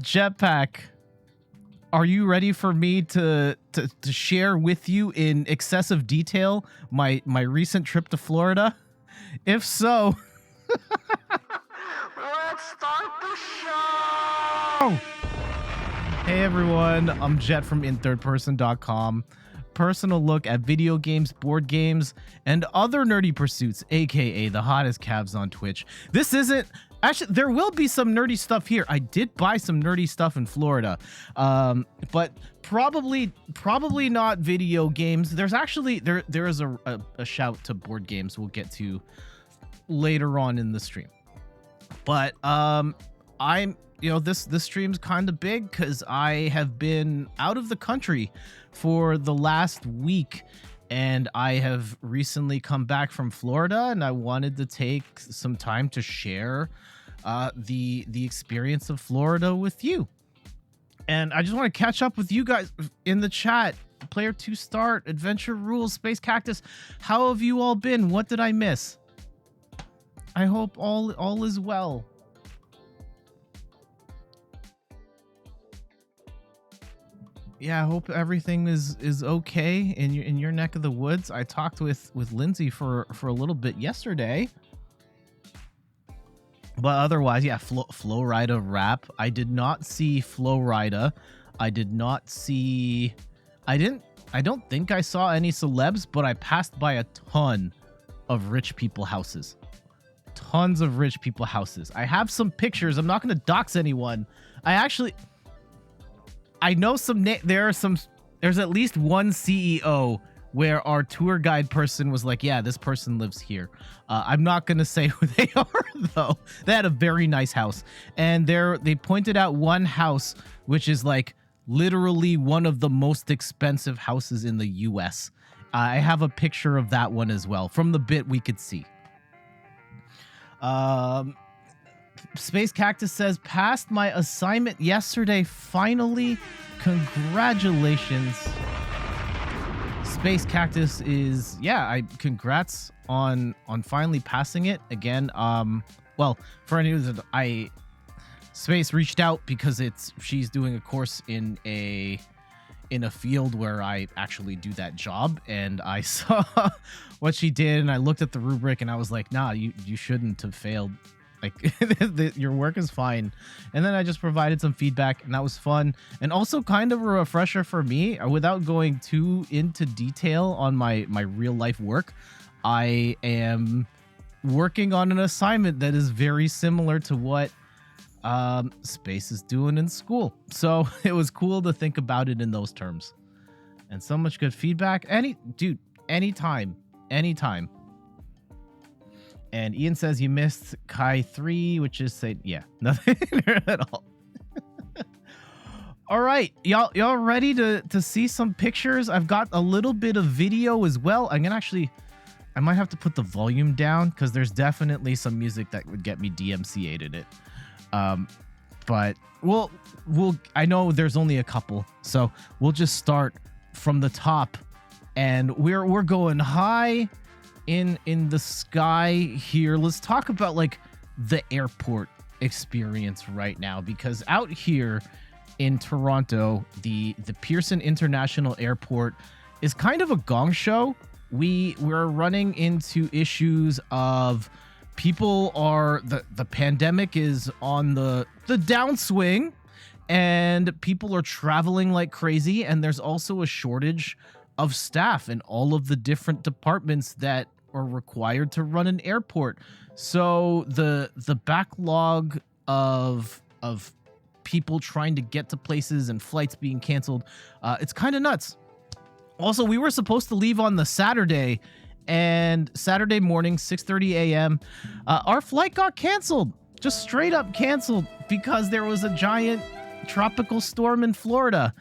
Jetpack, are you ready for me to share with you in excessive detail my recent trip to Florida? If so, let's start the show! Hey everyone, I'm Jet from inthirdperson.com. Personal look at video games, board games, and other nerdy pursuits, aka the hottest calves on Twitch. This isn't actually, there will be some nerdy stuff here. I did buy some nerdy stuff in Florida, but probably not video games. There's actually there is a shout to board games we'll get to later on in the stream. But this stream's kind of big because I have been out of the country for the last week, and I have recently come back from Florida, and I wanted to take some time to share the experience of Florida with you. And I just want to catch up with you guys in the chat. Player 2 Start, Adventure Rules, Space Cactus. How have you all been? What did I miss? I hope all is well. Yeah, I hope everything is okay in your neck of the woods. I talked with Lindsay for a little bit yesterday, but otherwise, yeah, Flowrida rap. I did not see Flowrida. I don't think I saw any celebs, but I passed by a ton of rich people houses. Tons of rich people houses. I have some pictures. I'm not going to dox anyone. I know there's at least one CEO where our tour guide person was like, yeah, this person lives here. I'm not going to say who they are, though. They had a very nice house. And they pointed out one house, which is like literally one of the most expensive houses in the US. I have a picture of that one as well from the bit we could see. Space Cactus says, passed my assignment yesterday, finally. Congratulations. Space Cactus is, congrats on finally passing it again. Well, for any reason, Space reached out because she's doing a course in a field where I actually do that job, and I saw what she did, and I looked at the rubric, and I was like, nah, you shouldn't have failed. Like, your work is fine. And then I just provided some feedback, and that was fun. And also kind of a refresher for me, without going too into detail on my real life work. I am working on an assignment that is very similar to what Space is doing in school. So it was cool to think about it in those terms. And so much good feedback. Anytime. And Ian says you missed Kai 3, which is nothing at all. All right, y'all ready to see some pictures? I've got a little bit of video as well. I might have to put the volume down because there's definitely some music that would get me DMCA'd in it. But I know there's only a couple, so we'll just start from the top, and we're going high in the sky here. Let's talk about like the airport experience right now, because out here in Toronto, the Pearson International Airport is kind of a gong show. We're running into issues of the pandemic is on the downswing, and people are traveling like crazy, and there's also a shortage of staff in all of the different departments that are required to run an airport. So the backlog of people trying to get to places and flights being canceled, it's kind of nuts. Also, we were supposed to leave on the Saturday, and Saturday morning, 6:30 a.m., our flight got canceled. Just straight up canceled because there was a giant tropical storm in Florida.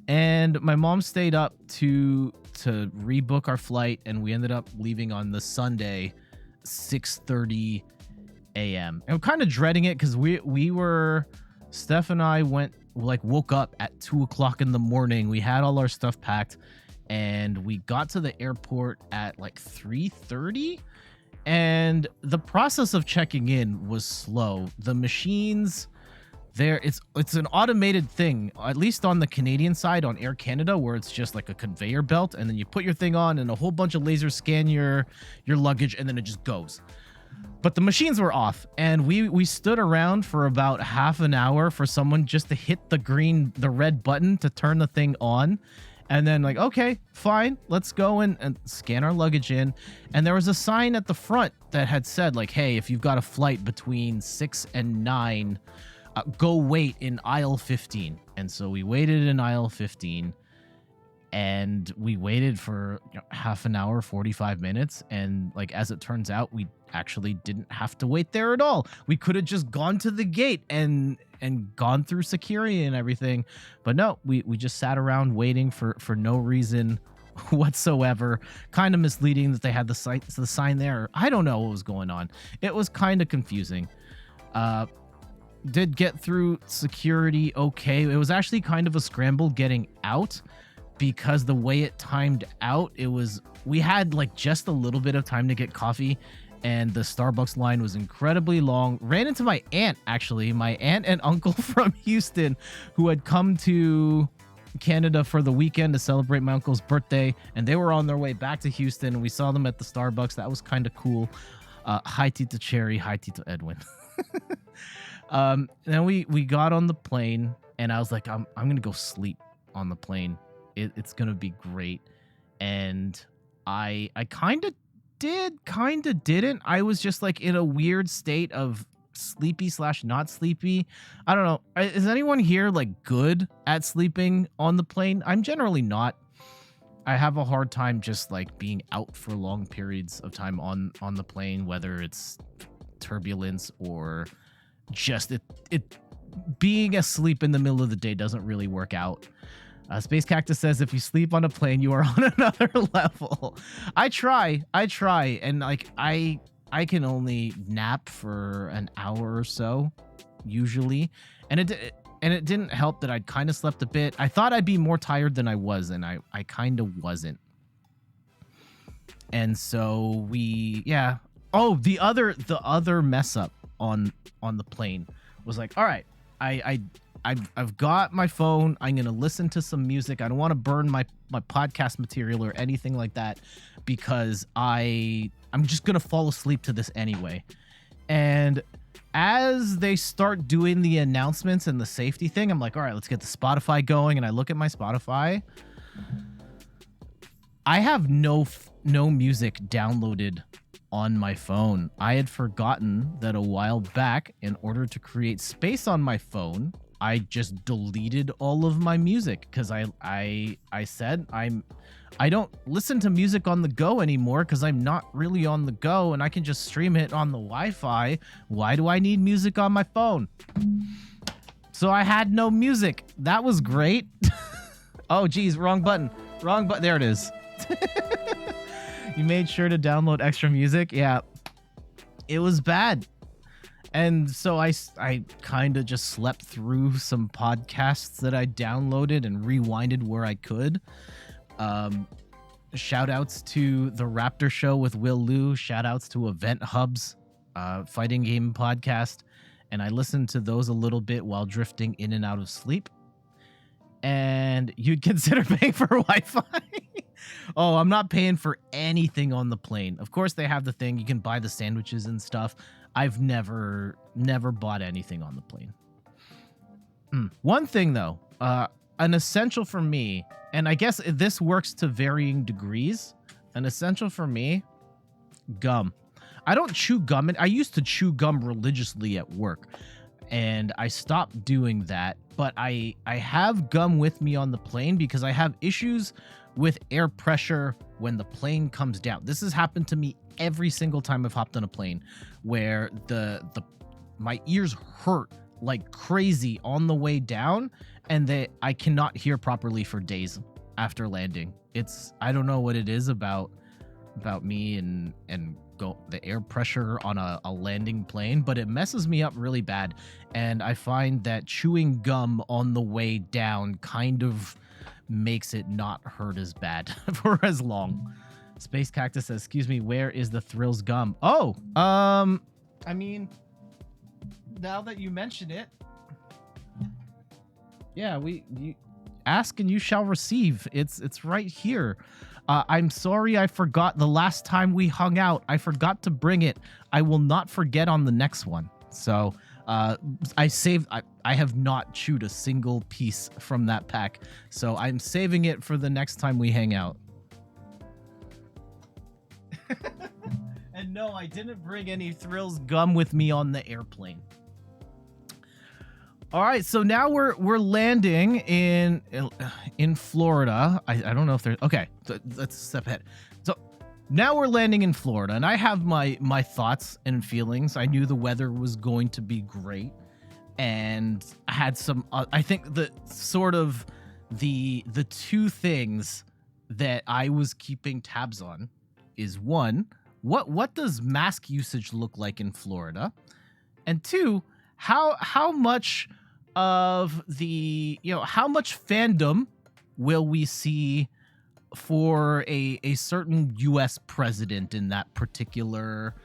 And my mom stayed up to rebook our flight, and we ended up leaving on the Sunday, 6:30 a.m. And I'm kind of dreading it because Steph and I woke up at 2 o'clock in the morning. We had all our stuff packed, and we got to the airport at like 3:30. And the process of checking in was slow. The machines It's an automated thing, at least on the Canadian side on Air Canada, where it's just like a conveyor belt, and then you put your thing on and a whole bunch of lasers scan your luggage, and then it just goes. But the machines were off, and we stood around for about half an hour for someone just to hit the red button to turn the thing on. And then like, okay, fine, let's go and scan our luggage in. And there was a sign at the front that had said like, hey, if you've got a flight between 6 and 9, go wait in aisle 15. And so we waited in aisle 15, and we waited for half an hour, 45 minutes. And like, as it turns out, we actually didn't have to wait there at all. We could have just gone to the gate and gone through security and everything. But no, we just sat around waiting for no reason whatsoever. Kind of misleading that they had the sign there. I don't know what was going on. It was kind of confusing. Did get through security okay. It was actually kind of a scramble getting out, because the way it timed out, we had like just a little bit of time to get coffee, and the Starbucks line was incredibly long. Ran into my aunt, actually, my aunt and uncle from Houston, who had come to Canada for the weekend to celebrate my uncle's birthday, and they were on their way back to Houston, and we saw them at the Starbucks. That was kind of cool. Hi Tito Cherry, hi Tito Edwin. Then we got on the plane, and I was like, I'm gonna go sleep on the plane. It's gonna be great. And I kind of did, kind of didn't. I was just like in a weird state of sleepy / not sleepy. I don't know. Is anyone here like good at sleeping on the plane? I'm generally not. I have a hard time just like being out for long periods of time on the plane, whether it's turbulence or just it being asleep in the middle of the day doesn't really work out. Space Cactus says, if you sleep on a plane, you are on another level. I try, and like I can only nap for an hour or so, usually, and it didn't help that I'd kind of slept a bit. I thought I'd be more tired than I was, and I kind of wasn't. And so yeah. Oh, the other mess up on the plane was like, all right, I've got my phone. I'm gonna listen to some music. I don't want to burn my podcast material or anything like that, because I'm just gonna fall asleep to this anyway. And as they start doing the announcements and the safety thing, I'm like, all right, let's get the Spotify going. And I look at my Spotify. I have no music downloaded on my phone. I had forgotten that a while back, in order to create space on my phone, I just deleted all of my music, because I said I don't listen to music on the go anymore, because I'm not really on the go and I can just stream it on the Wi-Fi. Why do I need music on my phone? So I had no music. That was great. Oh geez, wrong button. There it is. You made sure to download extra music. Yeah, it was bad. And so I kind of just slept through some podcasts that I downloaded and rewinded where I could. Shout outs to the Raptor Show with Will Liu. Shout outs to Event Hub's fighting game podcast. And I listened to those a little bit while drifting in and out of sleep. And you'd consider paying for Wi-Fi? Oh, I'm not paying for anything on the plane. Of course, they have the thing. You can buy the sandwiches and stuff. I've never bought anything on the plane. One thing, though, an essential for me, and I guess this works to varying degrees, an essential for me, gum. I don't chew gum. I used to chew gum religiously at work, and I stopped doing that. But I have gum with me on the plane because I have issues with air pressure when the plane comes down. This has happened to me every single time I've hopped on a plane, where my ears hurt like crazy on the way down, and I cannot hear properly for days after landing. I don't know what it is about me and the air pressure on a landing plane, but it messes me up really bad. And I find that chewing gum on the way down kind of makes it not hurt as bad for as long. Space Cactus says, excuse me, where is the Thrills gum? Oh, I mean, now that you mention it, Yeah, you ask and you shall receive. It's right here. I'm sorry I forgot the last time we hung out. I forgot to bring it. I will not forget on the next one. So I have not chewed a single piece from that pack. So I'm saving it for the next time we hang out. And no, I didn't bring any Thrills gum with me on the airplane. All right, so now we're landing in Florida. I don't know if there's okay. So let's step ahead. So now we're landing in Florida, and I have my thoughts and feelings. I knew the weather was going to be great, and I had some. I think the sort of the two things that I was keeping tabs on is one, what does mask usage look like in Florida, and two, how much of the how much fandom will we see for a certain U.S. president in that particular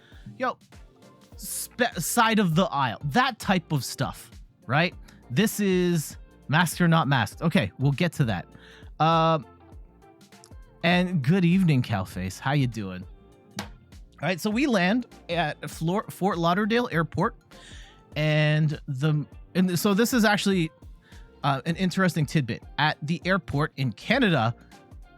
side of the aisle, that type of stuff, right? This is masked or not masked. Okay, we'll get to that. And good evening, Calface. How you doing? All right, so we land at Fort Lauderdale Airport, and so this is actually an interesting tidbit. At the airport in Canada,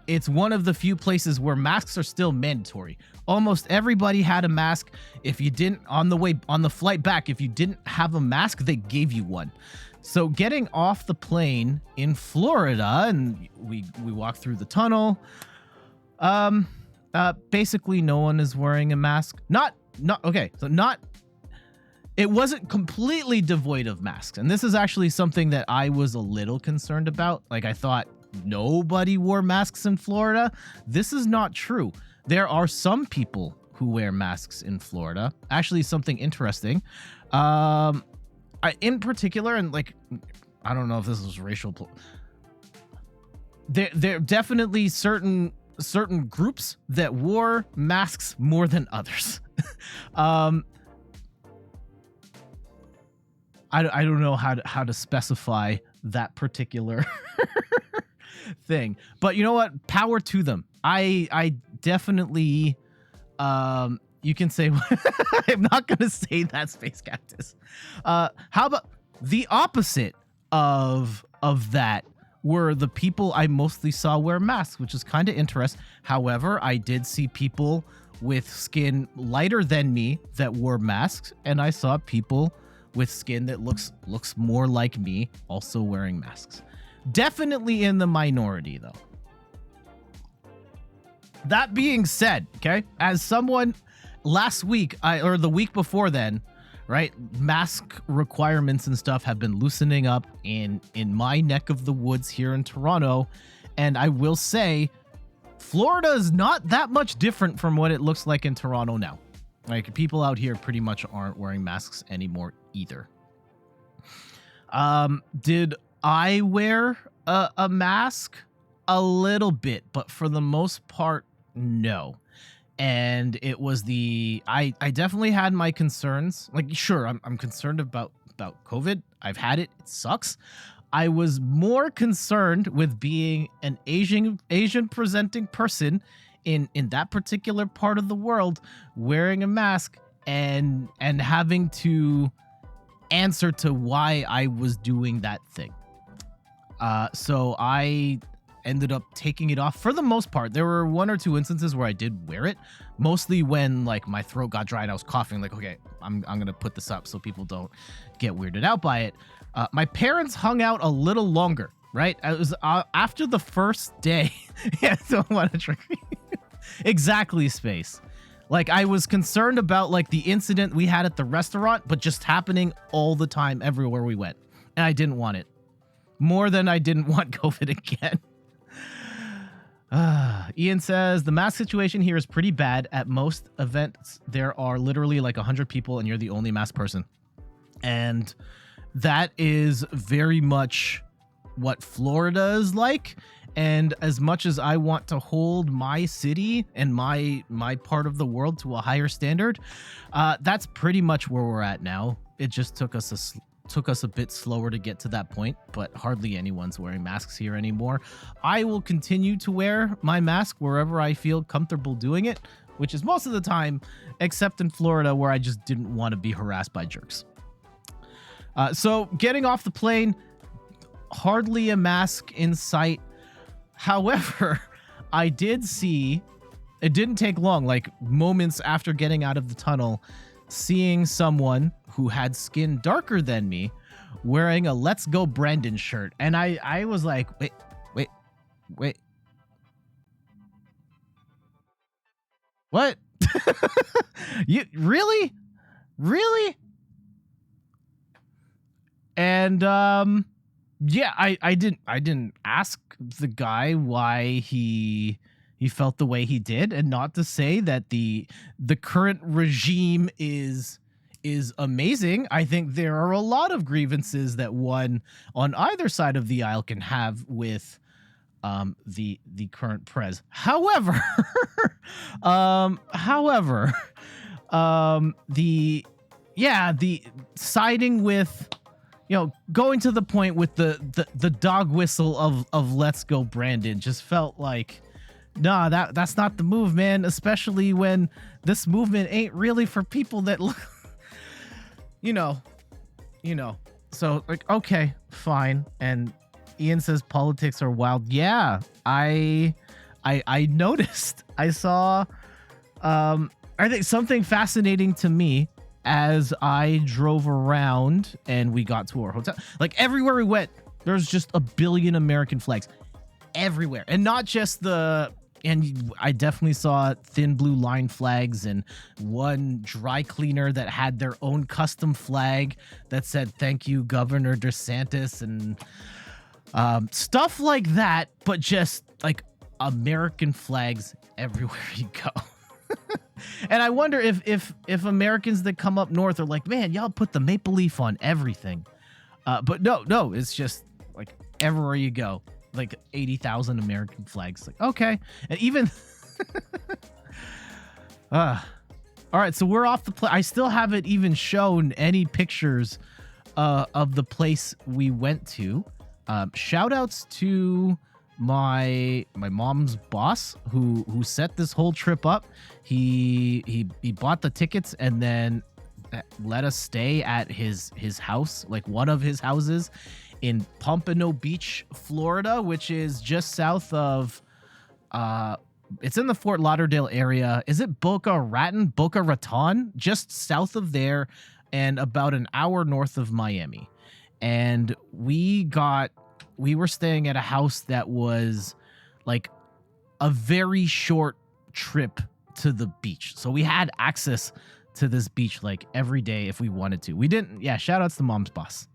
it's one of the few places where masks are still mandatory. Almost everybody had a mask. If you didn't, on the flight back, if you didn't have a mask, they gave you one. So getting off the plane in Florida, and we walk through the tunnel. Basically no one is wearing a mask. It wasn't completely devoid of masks. And this is actually something that I was a little concerned about. Like, I thought nobody wore masks in Florida. This is not true. There are some people who wear masks in Florida. Actually, something interesting. In particular, and like, I don't know if this is racial. There definitely certain groups that wore masks more than others. I don't know how to specify that particular thing, but you know what? Power to them. I definitely, you can say, I'm not going to say that, Space Cactus. How about the opposite of that were the people I mostly saw wear masks, which is kind of interesting. However, I did see people with skin lighter than me that wore masks, and I saw people with skin that looks more like me also wearing masks. Definitely in the minority, though. That being said, okay, as someone last week, or the week before then, right, mask requirements and stuff have been loosening up in my neck of the woods here in Toronto, and I will say Florida is not that much different from what it looks like in Toronto now. Like, people out here pretty much aren't wearing masks anymore either. Did I wear a mask? A little bit, but for the most part, no. And it was I definitely had my concerns. Like, sure, I'm concerned about COVID. I've had it. It sucks. I was more concerned with being an Asian presenting person in that particular part of the world, wearing a mask and having to answer to why I was doing that thing. So I ended up taking it off for the most part. There were one or two instances where I did wear it, mostly when like my throat got dry and I was coughing. Like, okay, I'm gonna put this up so people don't get weirded out by it. My parents hung out a little longer, right? It was after the first day. Yeah, don't want to trick me. Exactly, Space. Like, I was concerned about like the incident we had at the restaurant, but just happening all the time everywhere we went. And I didn't want it. More than I didn't want COVID again. Ian says, the mask situation here is pretty bad. At most events, there are literally like 100 people and you're the only masked person. And that is very much what Florida is like. And as much as I want to hold my city and my part of the world to a higher standard, that's pretty much where we're at now. It just took us took us a bit slower to get to that point, but hardly anyone's wearing masks here anymore. I will continue to wear my mask wherever I feel comfortable doing it, which is most of the time, except in Florida where I just didn't want to be harassed by jerks. So getting off the plane, hardly a mask in sight. However, I did see, it didn't take long, like moments after getting out of the tunnel, seeing someone who had skin darker than me wearing a Let's Go Brandon shirt. And I was like, wait. What? You really? And yeah, I didn't ask the guy why he felt the way he did, and not to say that the current regime is amazing. I think there are a lot of grievances that one on either side of the aisle can have with the current prez. However, the siding with, you know, going to the point with the dog whistle of Let's Go Brandon just felt like, nah, that's not the move, man, especially when this movement ain't really for people that look you know. So like, okay, fine. And Ian says politics are wild. Yeah, I noticed. I saw I think something fascinating to me as I drove around and we got to our hotel. Like everywhere we went, there's just a billion American flags everywhere. And not just and I definitely saw thin blue line flags and one dry cleaner that had their own custom flag that said, "Thank you, Governor DeSantis," and stuff like that, but just like American flags everywhere you go. And I wonder if Americans that come up north are like, man, y'all put the maple leaf on everything. But no, it's just like everywhere you go, like 80,000 American flags. Like, okay. And even all right, so we're off the plane. I still haven't even shown any pictures of the place we went to. Shout outs to my mom's boss who set this whole trip up. He bought the tickets and then let us stay at his house, like one of his houses in Pompano Beach, Florida, which is just south of it's in the Fort Lauderdale area. Is it Boca Raton? Just south of there and about an hour north of Miami. And we were staying at a house that was like a very short trip to the beach. So we had access to this beach like every day if we wanted to. We didn't, yeah, shout outs to mom's boss.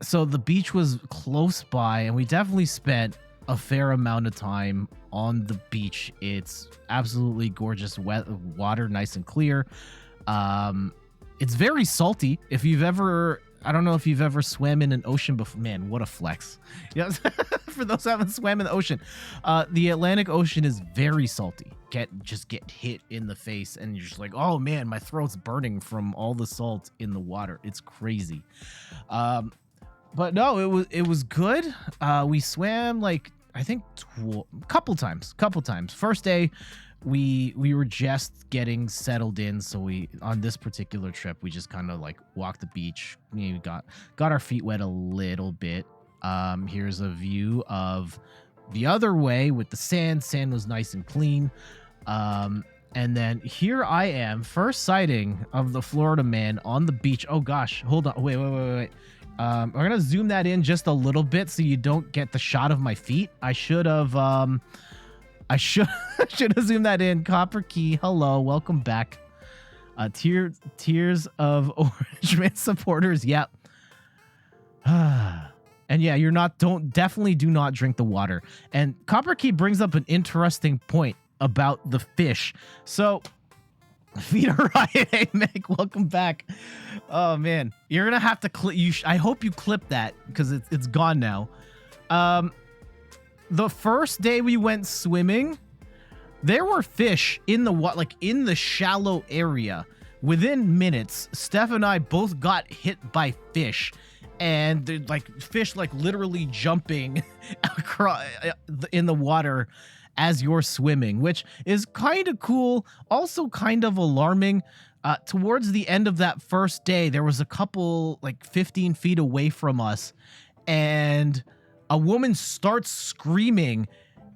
So the beach was close by and we definitely spent a fair amount of time on the beach. It's absolutely gorgeous, wet water, nice and clear. It's very salty. If you've ever, I don't know if you've ever swam in an ocean before. Man, what a flex. Yeah, for those who haven't swam in the ocean. The Atlantic Ocean is very salty. Just get hit in the face and you're just like, oh man, my throat's burning from all the salt in the water. It's crazy. But no, it was good. We swam like, I think couple times. First day, we were just getting settled in, so on this particular trip we just kind of like walked the beach. We got our feet wet a little bit. Here's a view of the other way with the sand. Sand was nice and clean. And then here I am, first sighting of the Florida man on the beach. Oh gosh, hold on, wait. I'm gonna zoom that in just a little bit so you don't get the shot of my feet. I should have zoomed that in. Copper Key, hello, welcome back. Tears of Orange Man supporters, yep. And yeah, definitely do not drink the water. And Copper Key brings up an interesting point about the fish. So Feet are Riot, hey Meg, welcome back. Oh man, you're gonna have to clip. I hope you clip that because it's gone now. The first day we went swimming, there were fish in the shallow area, Within minutes, Steph and I both got hit by fish, and they're like fish like literally jumping across in the water as you're swimming, which is kind of cool, also kind of alarming. Towards the end of that first day, there was a couple like 15 feet away from us, and a woman starts screaming,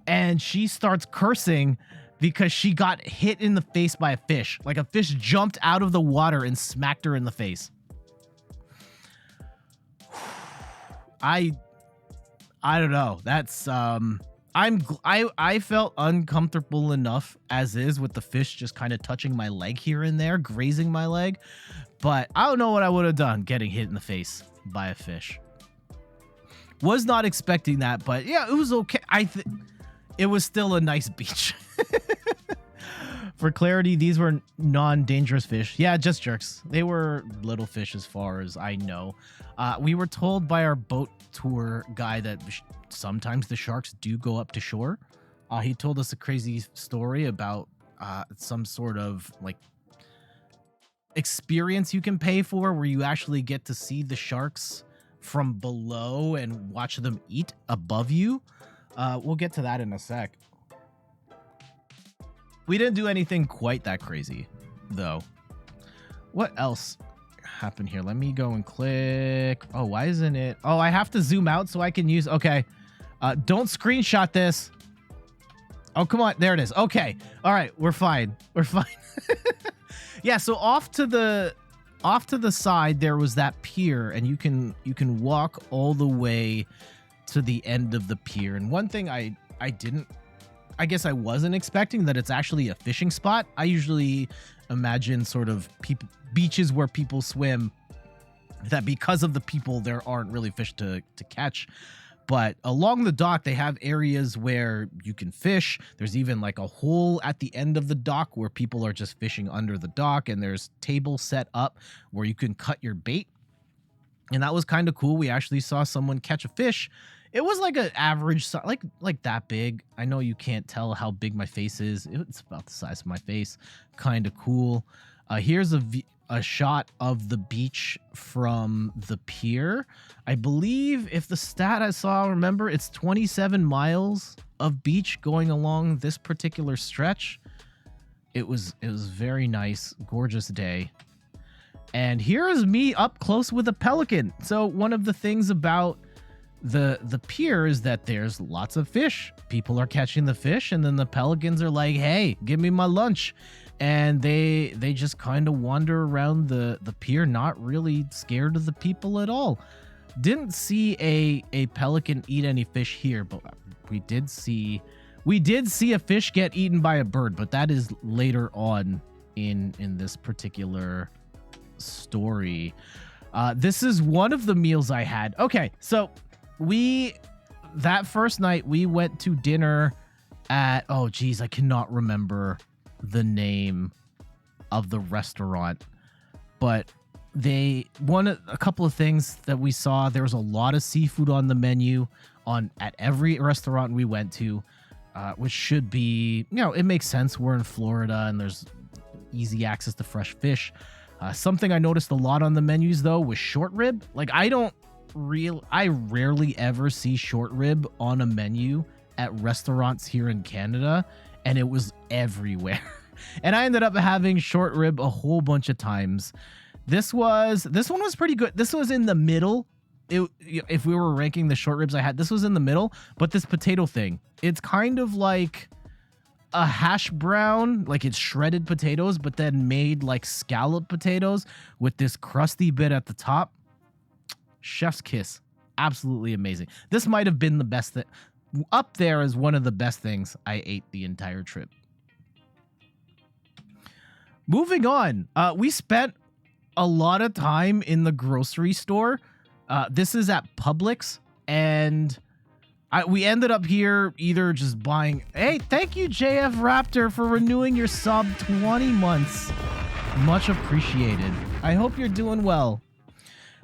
and she starts cursing because she got hit in the face by a fish. Like a fish jumped out of the water and smacked her in the face. I don't know. That's I felt uncomfortable enough as is with the fish just kind of touching my leg here and there, grazing my leg. But I don't know what I would have done getting hit in the face by a fish. Was not expecting that, but yeah, it was okay. It was still a nice beach. For clarity, these were non-dangerous fish. Yeah, just jerks. They were little fish as far as I know. We were told by our boat tour guy that sometimes the sharks do go up to shore. He told us a crazy story about some sort of like experience you can pay for where you actually get to see the sharks from below and watch them eat above you. We'll get to that in a sec. We didn't do anything quite that crazy, though. What else happened here? Let me go and click. Oh, why isn't it? Oh, I have to zoom out so I can use... Okay. Don't screenshot this. Oh, come on. There it is. Okay. All right. We're fine. We're fine. Yeah, so off to the side, there was that pier, and you can walk all the way to the end of the pier. And one thing I guess I wasn't expecting that it's actually a fishing spot. I usually imagine sort of beaches where people swim, that because of the people there aren't really fish to catch. But along the dock, they have areas where you can fish. There's even like a hole at the end of the dock where people are just fishing under the dock, and there's tables set up where you can cut your bait. And that was kind of cool. We actually saw someone catch a fish. It was like an average size, like that big. I know you can't tell how big my face is. It's about the size of my face. Kind of cool. Here's a shot of the beach from the pier. I believe, if the stat I saw, remember, it's 27 miles of beach going along this particular stretch. It was very nice, gorgeous day. And here is me up close with a pelican. So one of the things about the pier is that there's lots of fish. People are catching the fish, and then the pelicans are like, hey, give me my lunch. And they just kind of wander around the pier, not really scared of the people at all. Didn't see a pelican eat any fish here, but we did see a fish get eaten by a bird, but that is later on in this particular story. This is one of the meals I had. Okay, so that first night we went to dinner at, oh geez, I cannot remember the name of the restaurant, but a couple of things that we saw. There was a lot of seafood on the menu at every restaurant we went to, which should be, it makes sense. We're in Florida and there's easy access to fresh fish. Something I noticed a lot on the menus though was short rib. Like I rarely ever see short rib on a menu at restaurants here in Canada, and it was everywhere. And I ended up having short rib a whole bunch of times. This one was pretty good. This was in the middle. If we were ranking the short ribs I had, this was in the middle. But this potato thing, it's kind of like a hash brown, like it's shredded potatoes, but then made like scallop potatoes with this crusty bit at the top. Chef's kiss. Absolutely amazing. This might have been the best up there as one of the best things I ate the entire trip. Moving on, we spent a lot of time in the grocery store. This is at Publix, and we ended up here either just buying... Hey, thank you, JF Raptor, for renewing your sub 20 months. Much appreciated. I hope you're doing well.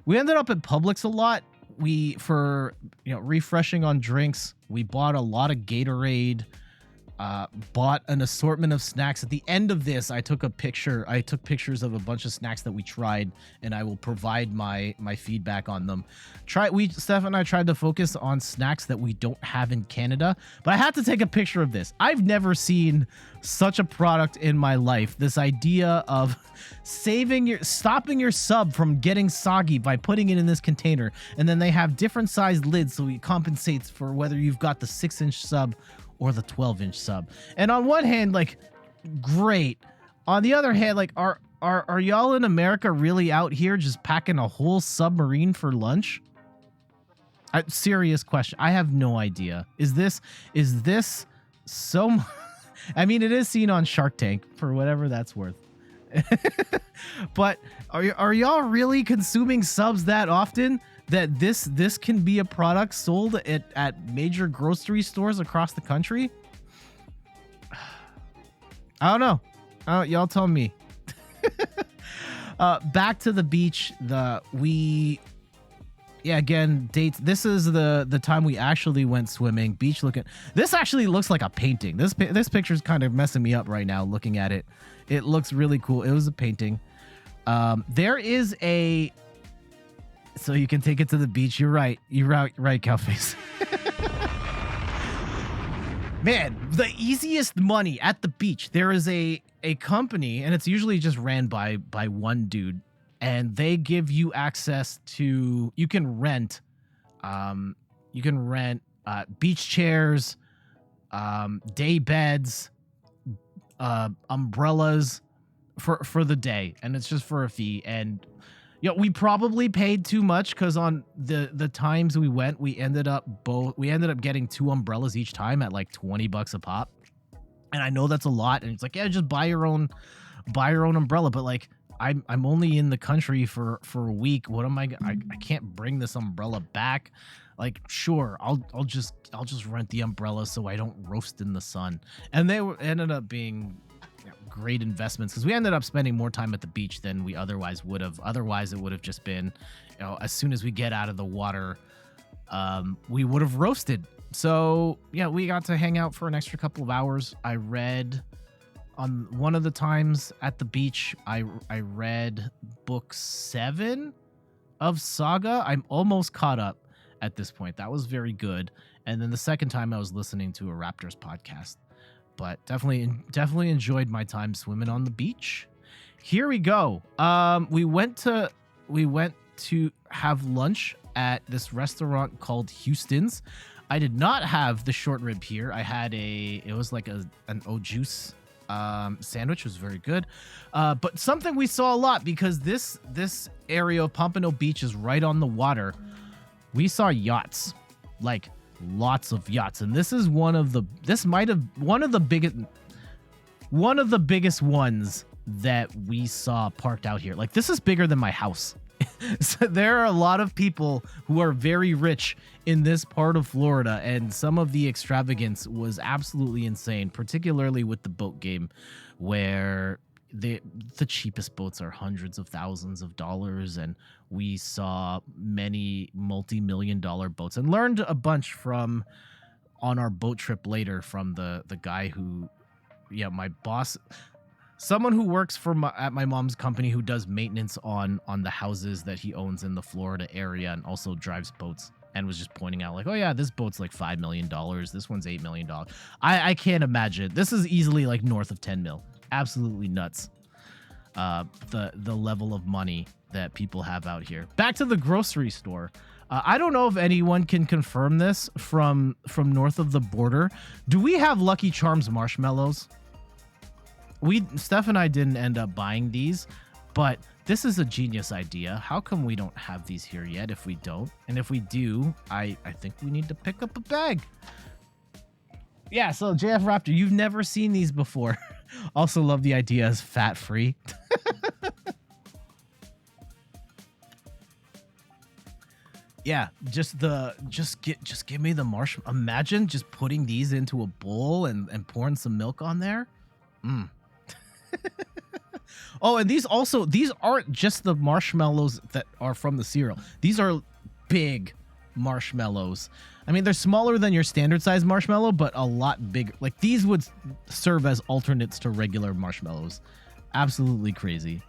We ended up at Publix a lot. For refreshing on drinks, we bought a lot of Gatorade. bought an assortment of snacks. At the end of this, I took pictures of a bunch of snacks that we tried, and I will provide my feedback on them. Steph and I tried to focus on snacks that we don't have in Canada, but I had to take a picture of this. I've never seen such a product in my life. This idea of stopping your sub from getting soggy by putting it in this container, and then they have different sized lids so it compensates for whether you've got the 6-inch sub or the 12-inch sub. And on one hand, like, great. On the other hand, like, are y'all in America really out here just packing a whole submarine for lunch? Serious question. I have no idea. Is this so? I mean, it is seen on Shark Tank for whatever that's worth. But are y'all really consuming subs that often that this can be a product sold at major grocery stores across the country? I don't know. Y'all tell me. Back to the beach. Again, dates. This is the time we actually went swimming. Beach looking. This actually looks like a painting. This picture's kind of messing me up right now looking at it. It looks really cool. It was a painting. There is a. So you can take it to the beach. You're right. You're right, Cowface. Man, the easiest money at the beach. There is a company, and it's usually just ran by one dude, and they give you access to. You can rent beach chairs, day beds, umbrellas for the day, and it's just for a fee. And we probably paid too much because on the times we went, we ended up getting 2 umbrellas each time at like $20 a pop. And I know that's a lot, and it's like, yeah, just buy your own umbrella. But like, I'm only in the country for a week. What am I can't bring this umbrella back. Like, sure, I'll just rent the umbrella so I don't roast in the sun. And they ended up being great investments because we ended up spending more time at the beach than we otherwise would have. Otherwise, it would have just been, as soon as we get out of the water, we would have roasted. So yeah, we got to hang out for an extra couple of hours. I read on one of the times at the beach. I read book 7 of Saga. I'm almost caught up at this point. That was very good. And then the second time I was listening to a Raptors podcast. But definitely enjoyed my time swimming on the beach. Here we go. We went to have lunch at this restaurant called Houston's. I did not have the short rib here. I had it was like an au juice sandwich. It was very good. But something we saw a lot because this area of Pompano Beach is right on the water. We saw yachts, like lots of yachts, and this is one of the biggest ones that we saw parked out here. Like, this is bigger than my house. So there are a lot of people who are very rich in this part of Florida, and some of the extravagance was absolutely insane, particularly with the boat game, where the cheapest boats are hundreds of thousands of dollars, and we saw many multi-million-dollar boats and learned a bunch from on our boat trip later from the guy who, my boss, someone who works at my mom's company who does maintenance on the houses that he owns in the Florida area and also drives boats, and was just pointing out like, oh yeah, this boat's like $5 million, this one's $8 million. I can't imagine. This is easily like north of 10 mil. Absolutely nuts. The level of money that people have out here. Back to the grocery store. I don't know if anyone can confirm this from north of the border. Do we have Lucky Charms marshmallows? Steph and I didn't end up buying these, but this is a genius idea. How come we don't have these here yet if we don't? And if we do, I think we need to pick up a bag. Yeah, so JF Raptor, you've never seen these before. Also love the idea as fat-free. Yeah, just give me the marshmallow. Imagine just putting these into a bowl and pouring some milk on there. Oh, and these aren't just the marshmallows that are from the cereal. These are big marshmallows. I mean, they're smaller than your standard size marshmallow, but a lot bigger. Like these would serve as alternates to regular marshmallows. Absolutely crazy.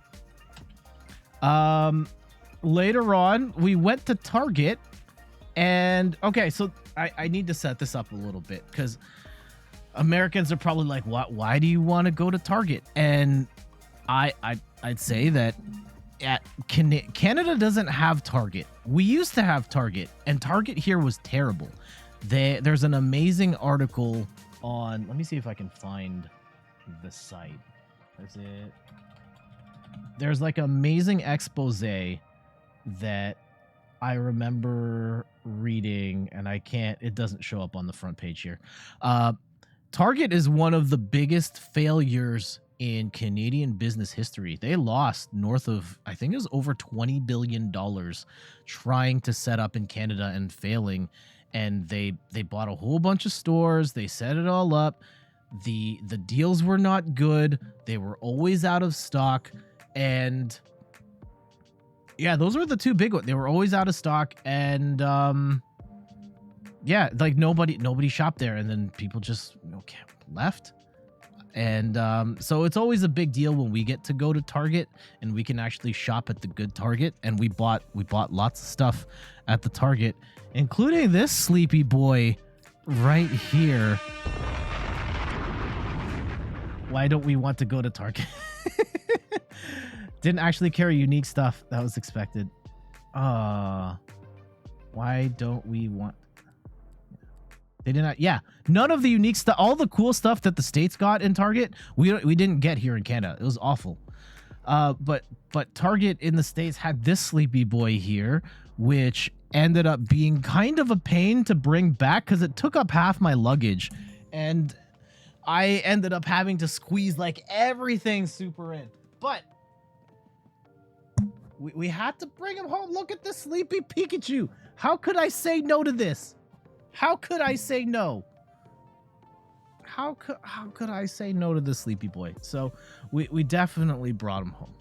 Later on, we went to Target, and okay, so I need to set this up a little bit because Americans are probably like, "What? Why do you want to go to Target?" And I'd say that Canada doesn't have Target. We used to have Target, and Target here was terrible. There's an amazing article on. Let me see if I can find the site. Is it? There's like an amazing expose that I remember reading, and I can't. It doesn't show up on the front page here. Target is one of the biggest failures in Canadian business history. They lost north of, I think it was over $20 billion trying to set up in Canada and failing. And they bought a whole bunch of stores. They set it all up. The deals were not good. They were always out of stock. And yeah, those were the two big ones. They were always out of stock. And yeah, like nobody shopped there. And then people just left. And so it's always a big deal when we get to go to Target and we can actually shop at the good Target. And we bought lots of stuff at the Target, including this sleepy boy right here. Why don't we want to go to Target? Didn't actually carry unique stuff. That was expected. Why don't we want... They did not. Yeah, none of the unique stuff, all the cool stuff that the States got in Target, we didn't get here in Canada. It was awful. But Target in the States had this sleepy boy here, which ended up being kind of a pain to bring back because it took up half my luggage, and I ended up having to squeeze like everything super in. But we had to bring him home. Look at this sleepy Pikachu. How could I say no to this? How could I say no? How could I say no to this sleepy boy? So we definitely brought him home.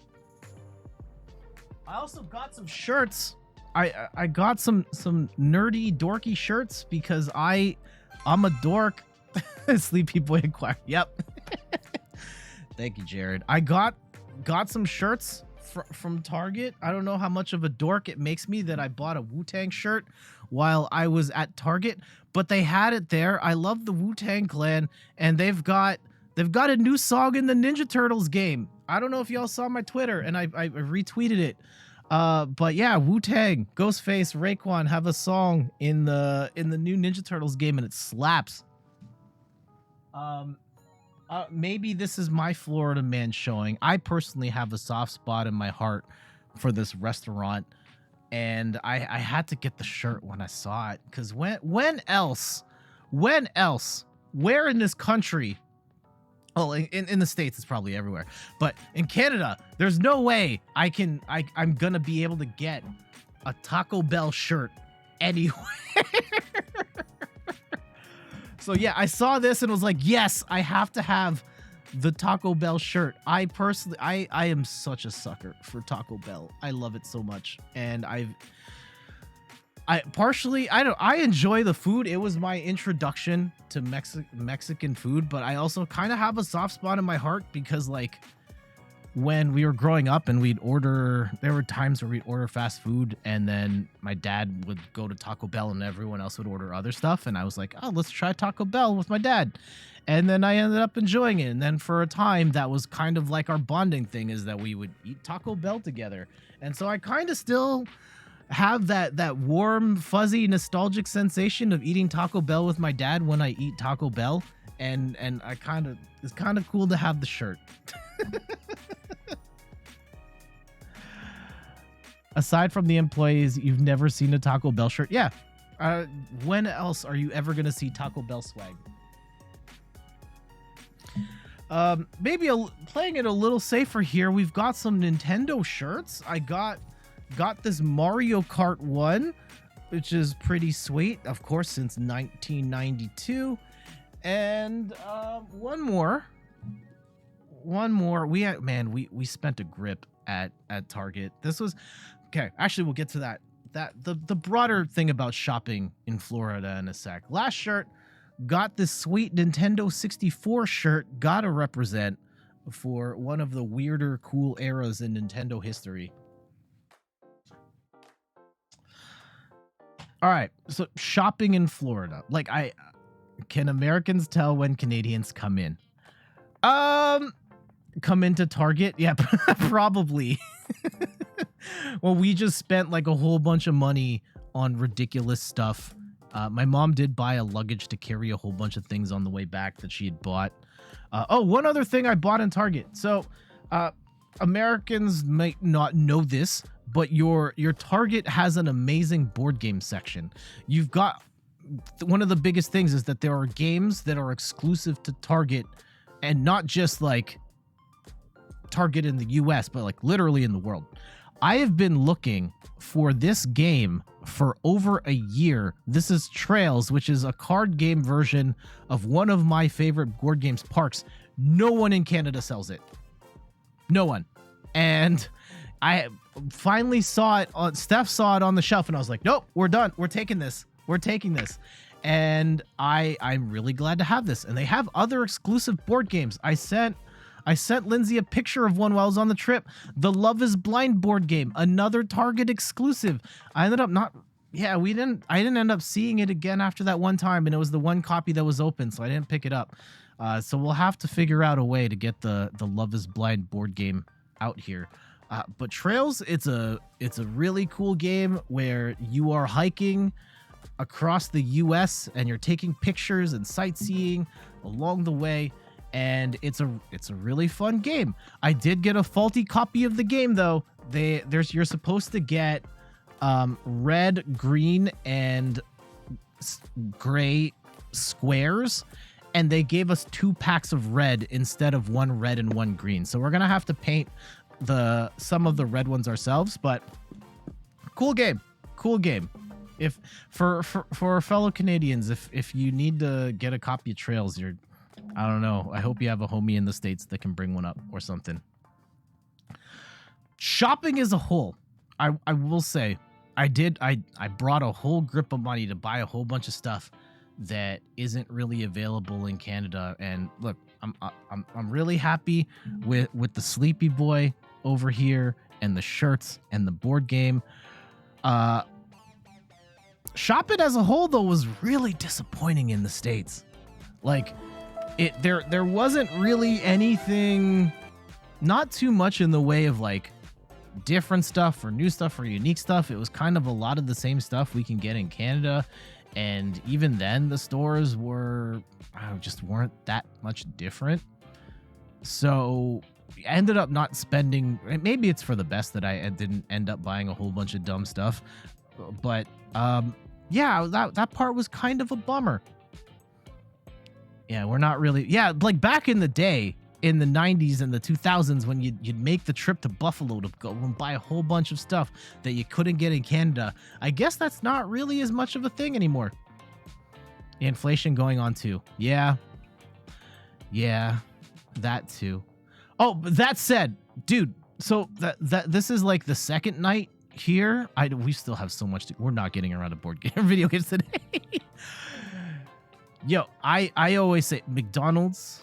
I also got some shirts. I got some nerdy dorky shirts because I'm a dork. Sleepy boy acquired. Yep. Thank you, Jared. I got some shirts from Target. I don't know how much of a dork it makes me that I bought a Wu-Tang shirt while I was at Target, but they had it there. I love the Wu-Tang Clan, and they've got a new song in the Ninja Turtles game. I don't know if y'all saw my Twitter, and I retweeted it. But yeah, Wu-Tang, Ghostface, Raekwon have a song in the new Ninja Turtles game, and it slaps. Maybe this is my Florida man showing. I personally have a soft spot in my heart for this restaurant, and I had to get the shirt when I saw it, because when else, where in this country? Oh, in the States, it's probably everywhere, but in Canada, there's no way I'm gonna be able to get a Taco Bell shirt anywhere. So yeah, I saw this and was like, yes, I have to have the Taco Bell shirt. I personally, I am such a sucker for Taco Bell. I love it so much. And I enjoy the food. It was my introduction to Mexican food, but I also kind of have a soft spot in my heart because, like, when we were growing up and there were times where we'd order fast food, and then my dad would go to Taco Bell and everyone else would order other stuff. And I was like, oh, let's try Taco Bell with my dad. And then I ended up enjoying it. And then for a time, that was kind of like our bonding thing, is that we would eat Taco Bell together. And so I kind of still have that warm, fuzzy, nostalgic sensation of eating Taco Bell with my dad when I eat Taco Bell. And it's kind of cool to have the shirt. Aside from the employees, you've never seen a Taco Bell shirt? Yeah. When else are you ever going to see Taco Bell swag? Maybe playing it a little safer here. We've got some Nintendo shirts. I got this Mario Kart 1, which is pretty sweet. Of course, since 1992. And one more. We spent a grip at Target. This was okay. Actually, we'll get to that the broader thing about shopping in Florida in a sec. Last shirt, got this sweet Nintendo 64 shirt, gotta represent for one of the weirder cool eras in Nintendo history. All right, so shopping in Florida. Like, can Americans tell when Canadians come in? Come into Target? Yeah, probably. Well, we just spent like a whole bunch of money on ridiculous stuff. My mom did buy a luggage to carry a whole bunch of things on the way back that she had bought. One other thing I bought in Target. So, Americans might not know this, but your Target has an amazing board game section. You've got one of the biggest things is that there are games that are exclusive to Target, and not just like Target in the US, but like literally in the world. I have been looking for this game for over a year. This is Trails, which is a card game version of one of my favorite board games, Parks. No one in Canada sells it. No one. And I finally saw it on, Steph saw it on the shelf, and I was like, nope, we're done. We're taking this. We're taking this. And I'm really glad to have this. And they have other exclusive board games. I sent Lindsay a picture of one while I was on the trip. The Love is Blind board game, another Target exclusive. I ended up I didn't end up seeing it again after that one time, and it was the one copy that was open, so I didn't pick it up. So we'll have to figure out a way to get the Love is Blind board game out here. But Trails, it's a really cool game where you are hiking across the US and you're taking pictures and sightseeing along the way, and it's a really fun game. I did get a faulty copy of the game though. You're supposed to get red, green, and gray squares, and they gave us 2 packs of red instead of 1 red and 1 green. So we're gonna have to paint some of the red ones ourselves, but cool game. If for fellow Canadians, if you need to get a copy of Trails, I don't know. I hope you have a homie in the States that can bring one up or something. Shopping as a whole, I will say, I brought a whole grip of money to buy a whole bunch of stuff that isn't really available in Canada. And look, I'm really happy with the Sleepy Boy over here and the shirts and the board game. Shopping as a whole though was really disappointing in the States. Like there wasn't really anything, not too much in the way of like different stuff or new stuff or unique stuff. It was kind of a lot of the same stuff we can get in Canada, and even then the stores just weren't that much different. So I ended up not spending, maybe it's for the best that I didn't end up buying a whole bunch of dumb stuff, but yeah, that part was kind of a bummer. Yeah, we're not really, like back in the day, in the 90s and the 2000s, when you'd make the trip to Buffalo to go and buy a whole bunch of stuff that you couldn't get in Canada. I guess that's not really as much of a thing anymore. Inflation going on too. Yeah, that too. Oh, but that said, dude, so that this is like the second night here. We still have so much we're not getting around to board game video games today. Yo, I always say McDonald's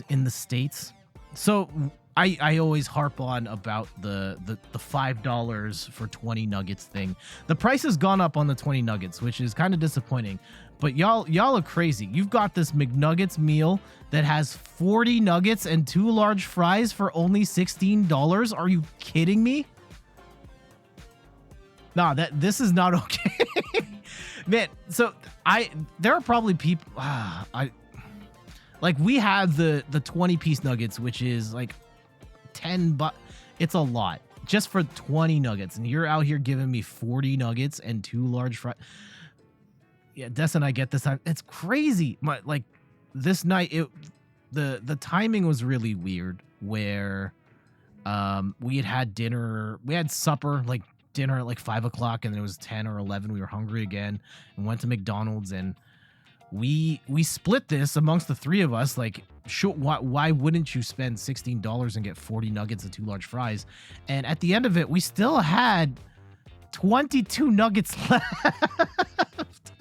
in the States. So I always harp on about the $5 for 20 nuggets thing. The price has gone up on the 20 nuggets, which is kind of disappointing. But y'all are crazy. You've got this McNuggets meal that has 40 nuggets and 2 large fries for only $16. Are you kidding me? Nah, this is not okay. Man, so there are probably people like we have the 20-piece nuggets, which is like $10. It's a lot just for 20 nuggets, and you're out here giving me 40 nuggets and 2 large fries. Yeah, Des and I get this time. It's crazy. Like this night, the timing was really weird. Where we had dinner, we had supper, like dinner at like 5 o'clock, and then it was 10 or 11. We were hungry again and went to McDonald's, and we split this amongst the 3 of us. Like, sure, why wouldn't you spend $16 and get 40 nuggets and 2 large fries? And at the end of it, we still had 22 nuggets left.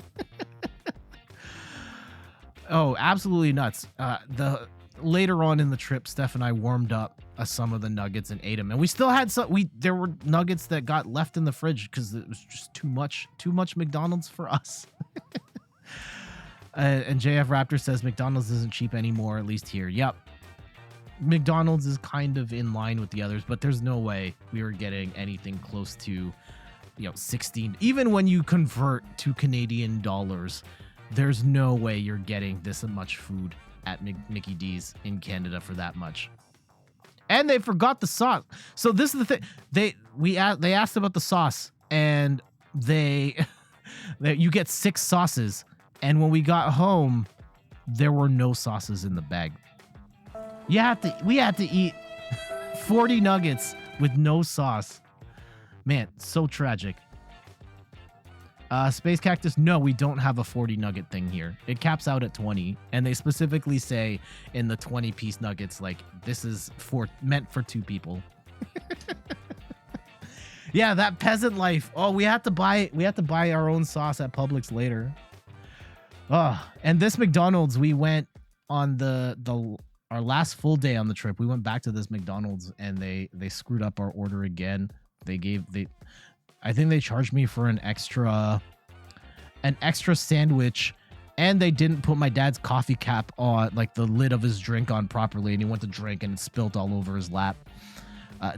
Oh, absolutely nuts. The later on in the trip, Steph and I warmed up some of the nuggets and ate them, and we still had some. There were nuggets that got left in the fridge because it was just too much McDonald's for us. And JF Raptor says McDonald's isn't cheap anymore, at least here. Yep. McDonald's is kind of in line with the others, but there's no way we were getting anything close to, 16. Even when you convert to Canadian dollars, there's no way you're getting this much food at Mickey D's in Canada for that much. And they forgot the sauce. So this is the thing. They asked about the sauce, and you get 6 sauces. And when we got home, there were no sauces in the bag. We had to eat 40 nuggets with no sauce. Man, so tragic. Space Cactus, no, we don't have a 40 nugget thing here. It caps out at 20, and they specifically say in the 20-piece nuggets, like, this is meant for 2 people. Yeah, that peasant life. Oh, we had to buy our own sauce at Publix later. Oh, and this McDonald's, we went on our last full day on the trip. We went back to this McDonald's, and they screwed up our order again. I think they charged me for an extra sandwich, and they didn't put my dad's coffee cap on, like the lid of his drink on properly, and he went to drink and it spilled all over his lap.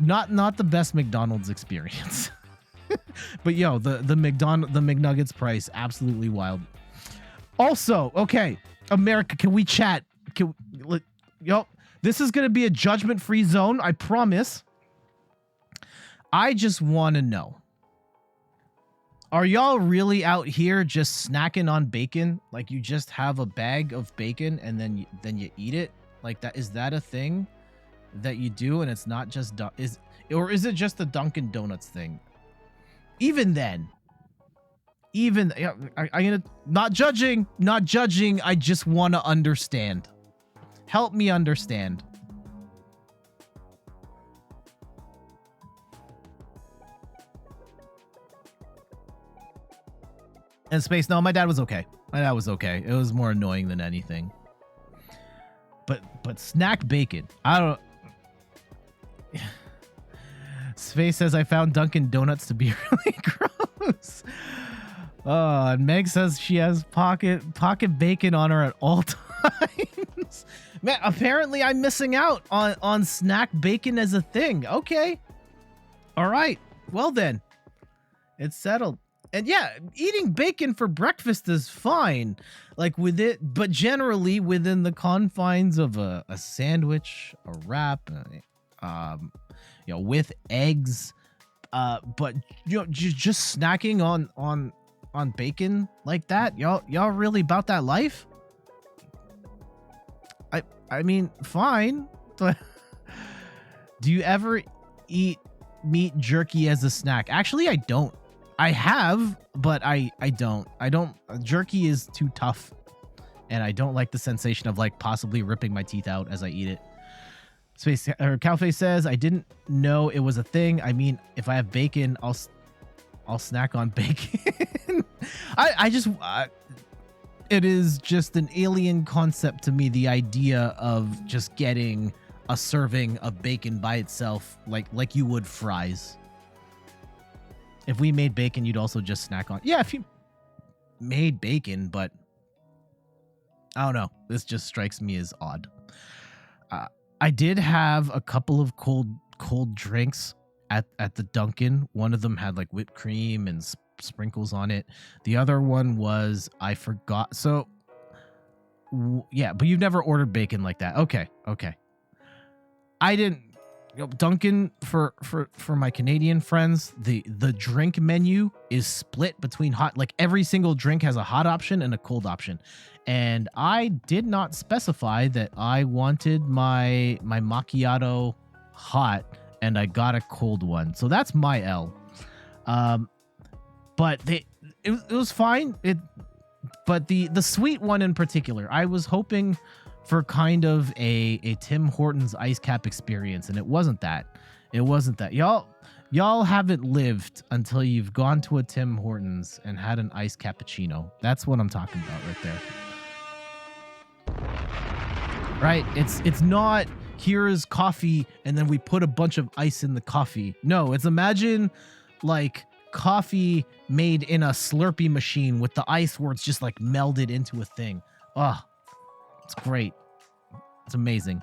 Not the best McDonald's experience. But yo, the McNuggets price, absolutely wild. Also, okay, America, can we chat? This is gonna be a judgment-free zone, I promise. I just want to know, are y'all really out here just snacking on bacon? Like, you just have a bag of bacon and then you eat it? Like, that is that a thing that you do, and it's not just is it just the Dunkin' Donuts thing? Even then, I'm gonna not judging. I just want to understand. Help me understand. And Space, no, my dad was okay. It was more annoying than anything. But snack bacon, I don't. Space says I found Dunkin' Donuts to be really gross. And Meg says she has pocket bacon on her at all times. Man, apparently I'm missing out on snack bacon as a thing. Okay. All right. Well then, it's settled. And yeah, eating bacon for breakfast is fine, like with it, but generally within the confines of a sandwich, a wrap, with eggs. But just snacking on bacon like that, y'all really about that life? I mean, fine, but do you ever eat meat jerky as a snack? Actually, I don't. I have, but I don't. Jerky is too tough, and I don't like the sensation of like possibly ripping my teeth out as I eat it. Space or Cowface says I didn't know it was a thing. I mean, if I have bacon, I'll snack on bacon. It is just an alien concept to me, the idea of just getting a serving of bacon by itself, like you would fries. If we made bacon, you'd also just snack on. Yeah, if you made bacon, but I don't know. This just strikes me as odd. I did have a couple of cold drinks at the Dunkin'. One of them had like whipped cream and sprinkles on it. The other one was, I forgot. So yeah, but you've never ordered bacon like that. Okay. I didn't. Dunkin', for my Canadian friends, the drink menu is split between hot, like every single drink has a hot option and a cold option. And I did not specify that I wanted my macchiato hot, and I got a cold one. So that's my L. But it was fine. But the sweet one in particular, I was hoping for kind of a Tim Hortons ice cap experience, and it wasn't that. It wasn't that. Y'all haven't lived until you've gone to a Tim Hortons and had an iced cappuccino. That's what I'm talking about right there. Right? It's not here's coffee and then we put a bunch of ice in the coffee. No, it's imagine like coffee made in a Slurpee machine with the ice where it's just like melded into a thing. Oh, it's great. It's amazing.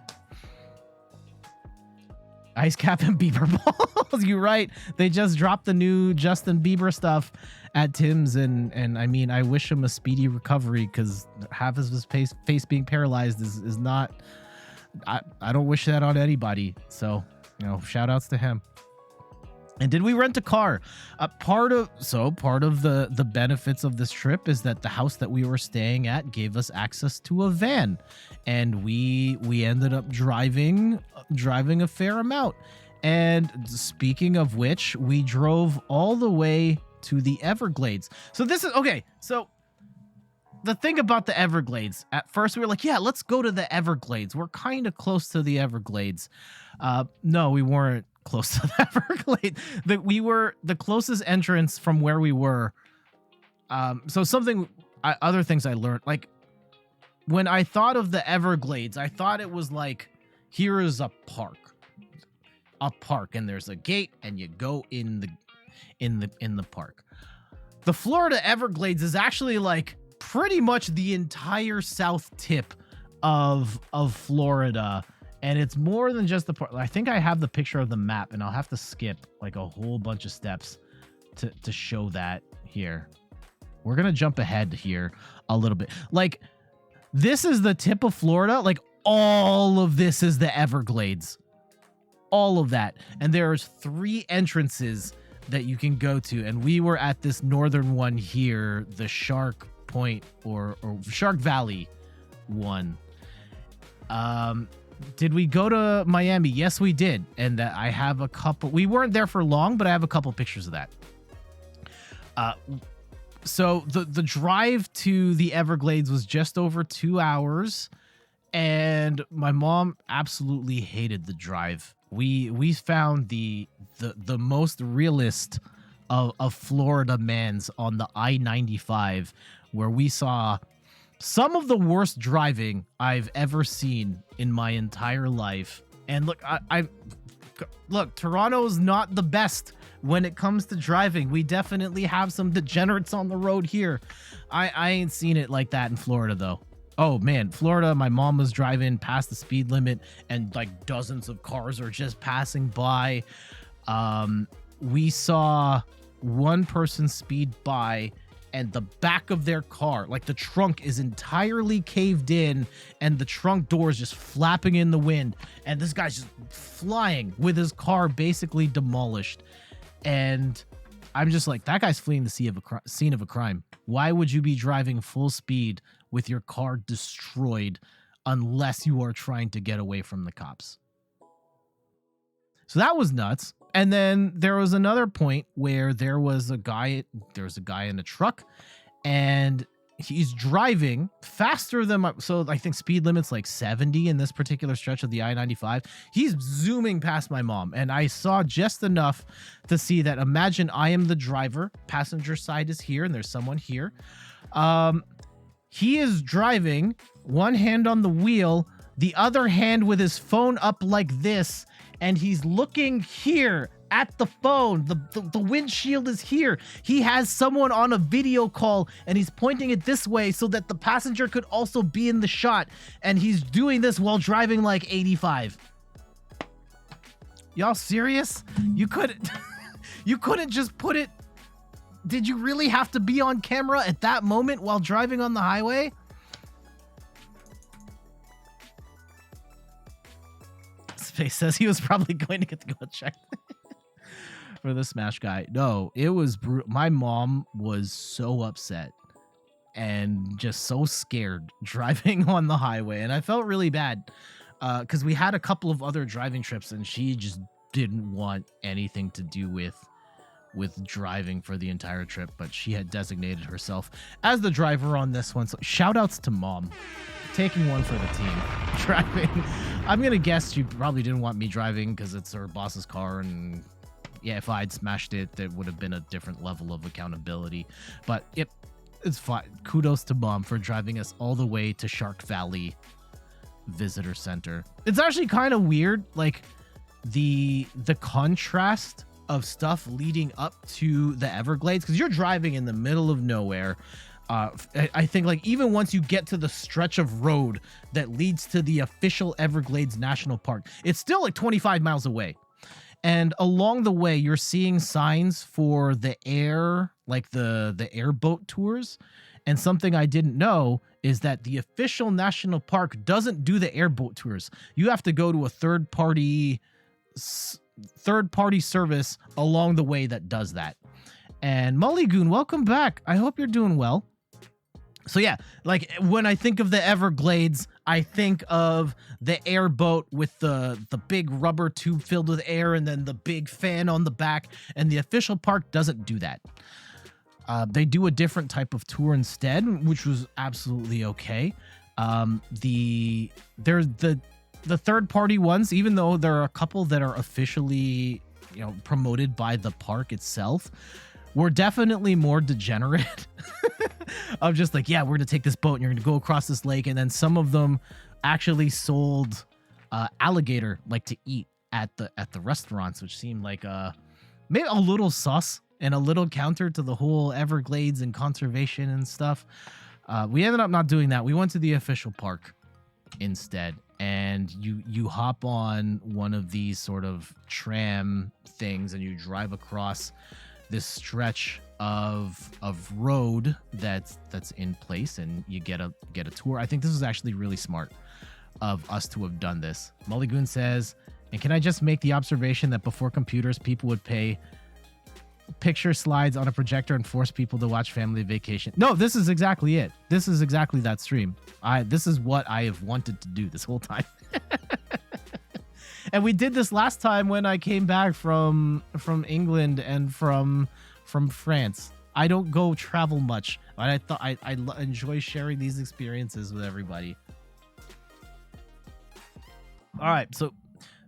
Ice Cap and Bieber balls. You're right. They just dropped the new Justin Bieber stuff at Tim's, and I mean, I wish him a speedy recovery because half of his face being paralyzed is not. I don't wish that on anybody. So, shout outs to him. And did we rent a car? Part of the benefits of this trip is that the house that we were staying at gave us access to a van, and we ended up driving a fair amount. And speaking of which, we drove all the way to the Everglades. So this is okay. So the thing about the Everglades, at first we were like, yeah, let's go to the Everglades. We're kind of close to the Everglades. No, we weren't close to the Everglades. We were the closest entrance from where we were. So other things I learned, like when I thought of the Everglades, I thought it was like, here is a park, and there's a gate, and you go in the park. The Florida Everglades is actually like pretty much the entire south tip of Florida. And it's more than just the part. I think I have the picture of the map, and I'll have to skip like a whole bunch of steps to show that here. We're going to jump ahead here a little bit. Like, this is the tip of Florida. Like, all of this is the Everglades. All of that. And there's 3 entrances that you can go to. And we were at this northern one here, the Shark Point or Shark Valley one. Did we go to Miami? Yes, we did. And I have a couple. We weren't there for long, but I have a couple pictures of that. So the drive to the Everglades was just over 2 hours, and my mom absolutely hated the drive. We found the most realist of Florida mans on the I-95, where we saw some of the worst driving I've ever seen in my entire life. And look, look, Toronto's not the best when it comes to driving. We definitely have some degenerates on the road here. I ain't seen it like that in Florida, though. Oh, man, Florida, my mom was driving past the speed limit, and like dozens of cars are just passing by. We saw one person speed by, and the back of their car, like the trunk is entirely caved in, and the trunk door is just flapping in the wind, and this guy's just flying with his car basically demolished. And I'm just like, that guy's fleeing the scene of a crime. Why would you be driving full speed with your car destroyed unless you are trying to get away from the cops? So that was nuts. And then there was another point where there was a guy in a truck, and he's driving faster than so I think speed limit's like 70 in this particular stretch of the I-95. He's zooming past my mom, and I saw just enough to see that. Imagine I am the driver, passenger side is here, and there's someone here. He is driving, one hand on the wheel, the other hand with his phone up like this, and he's looking here at the phone. The windshield is here. He has someone on a video call, and he's pointing it this way so that the passenger could also be in the shot, and he's doing this while driving like 85. Y'all serious? You couldn't just put it. Did you really have to be on camera at that moment while driving on the highway? Space says he was probably going to get to go check for the smash guy. No, it was my mom was so upset and just so scared driving on the highway, and I felt really bad because we had a couple of other driving trips, and she just didn't want anything to do with with driving for the entire trip, but she had designated herself as the driver on this one. So shout outs to Mom. Taking one for the team. Driving. I'm going to guess she probably didn't want me driving because it's her boss's car, and yeah, if I'd smashed it, there would have been a different level of accountability. But it's fine. Kudos to Mom for driving us all the way to Shark Valley Visitor Center. It's actually kind of weird, like the contrast of stuff leading up to the Everglades, because you're driving in the middle of nowhere. I think like even once you get to the stretch of road that leads to the official Everglades National Park, it's still like 25 miles away. And along the way, you're seeing signs for the air, like the airboat tours. And something I didn't know is that the official national park doesn't do the airboat tours. You have to go to a third party service along the way that does that. And Mulligoon, welcome back. I hope you're doing well. So yeah, like when I think of the Everglades, I think of the airboat with the big rubber tube filled with air and then the big fan on the back, and the official park doesn't do that. They do a different type of tour instead, which was absolutely okay. The third party ones, even though there are a couple that are officially, promoted by the park itself, were definitely more degenerate. Of just like, yeah, we're gonna take this boat and you're gonna go across this lake, and then some of them actually sold alligator like to eat at the restaurants, which seemed like maybe a little sus and a little counter to the whole Everglades and conservation and stuff. We ended up not doing that. We went to the official park instead, and you hop on one of these sort of tram things and you drive across this stretch of road that's in place, and you get a tour. I think this was actually really smart of us to have done this. Mulligoon says, and can I just make the observation that before computers, people would pay picture slides on a projector and force people to watch Family Vacation? No, this is exactly it. This is exactly that stream. This is what I have wanted to do this whole time. And we did this last time when I came back from England and from France. I don't go travel much, but I thought I enjoy sharing these experiences with everybody. All right, so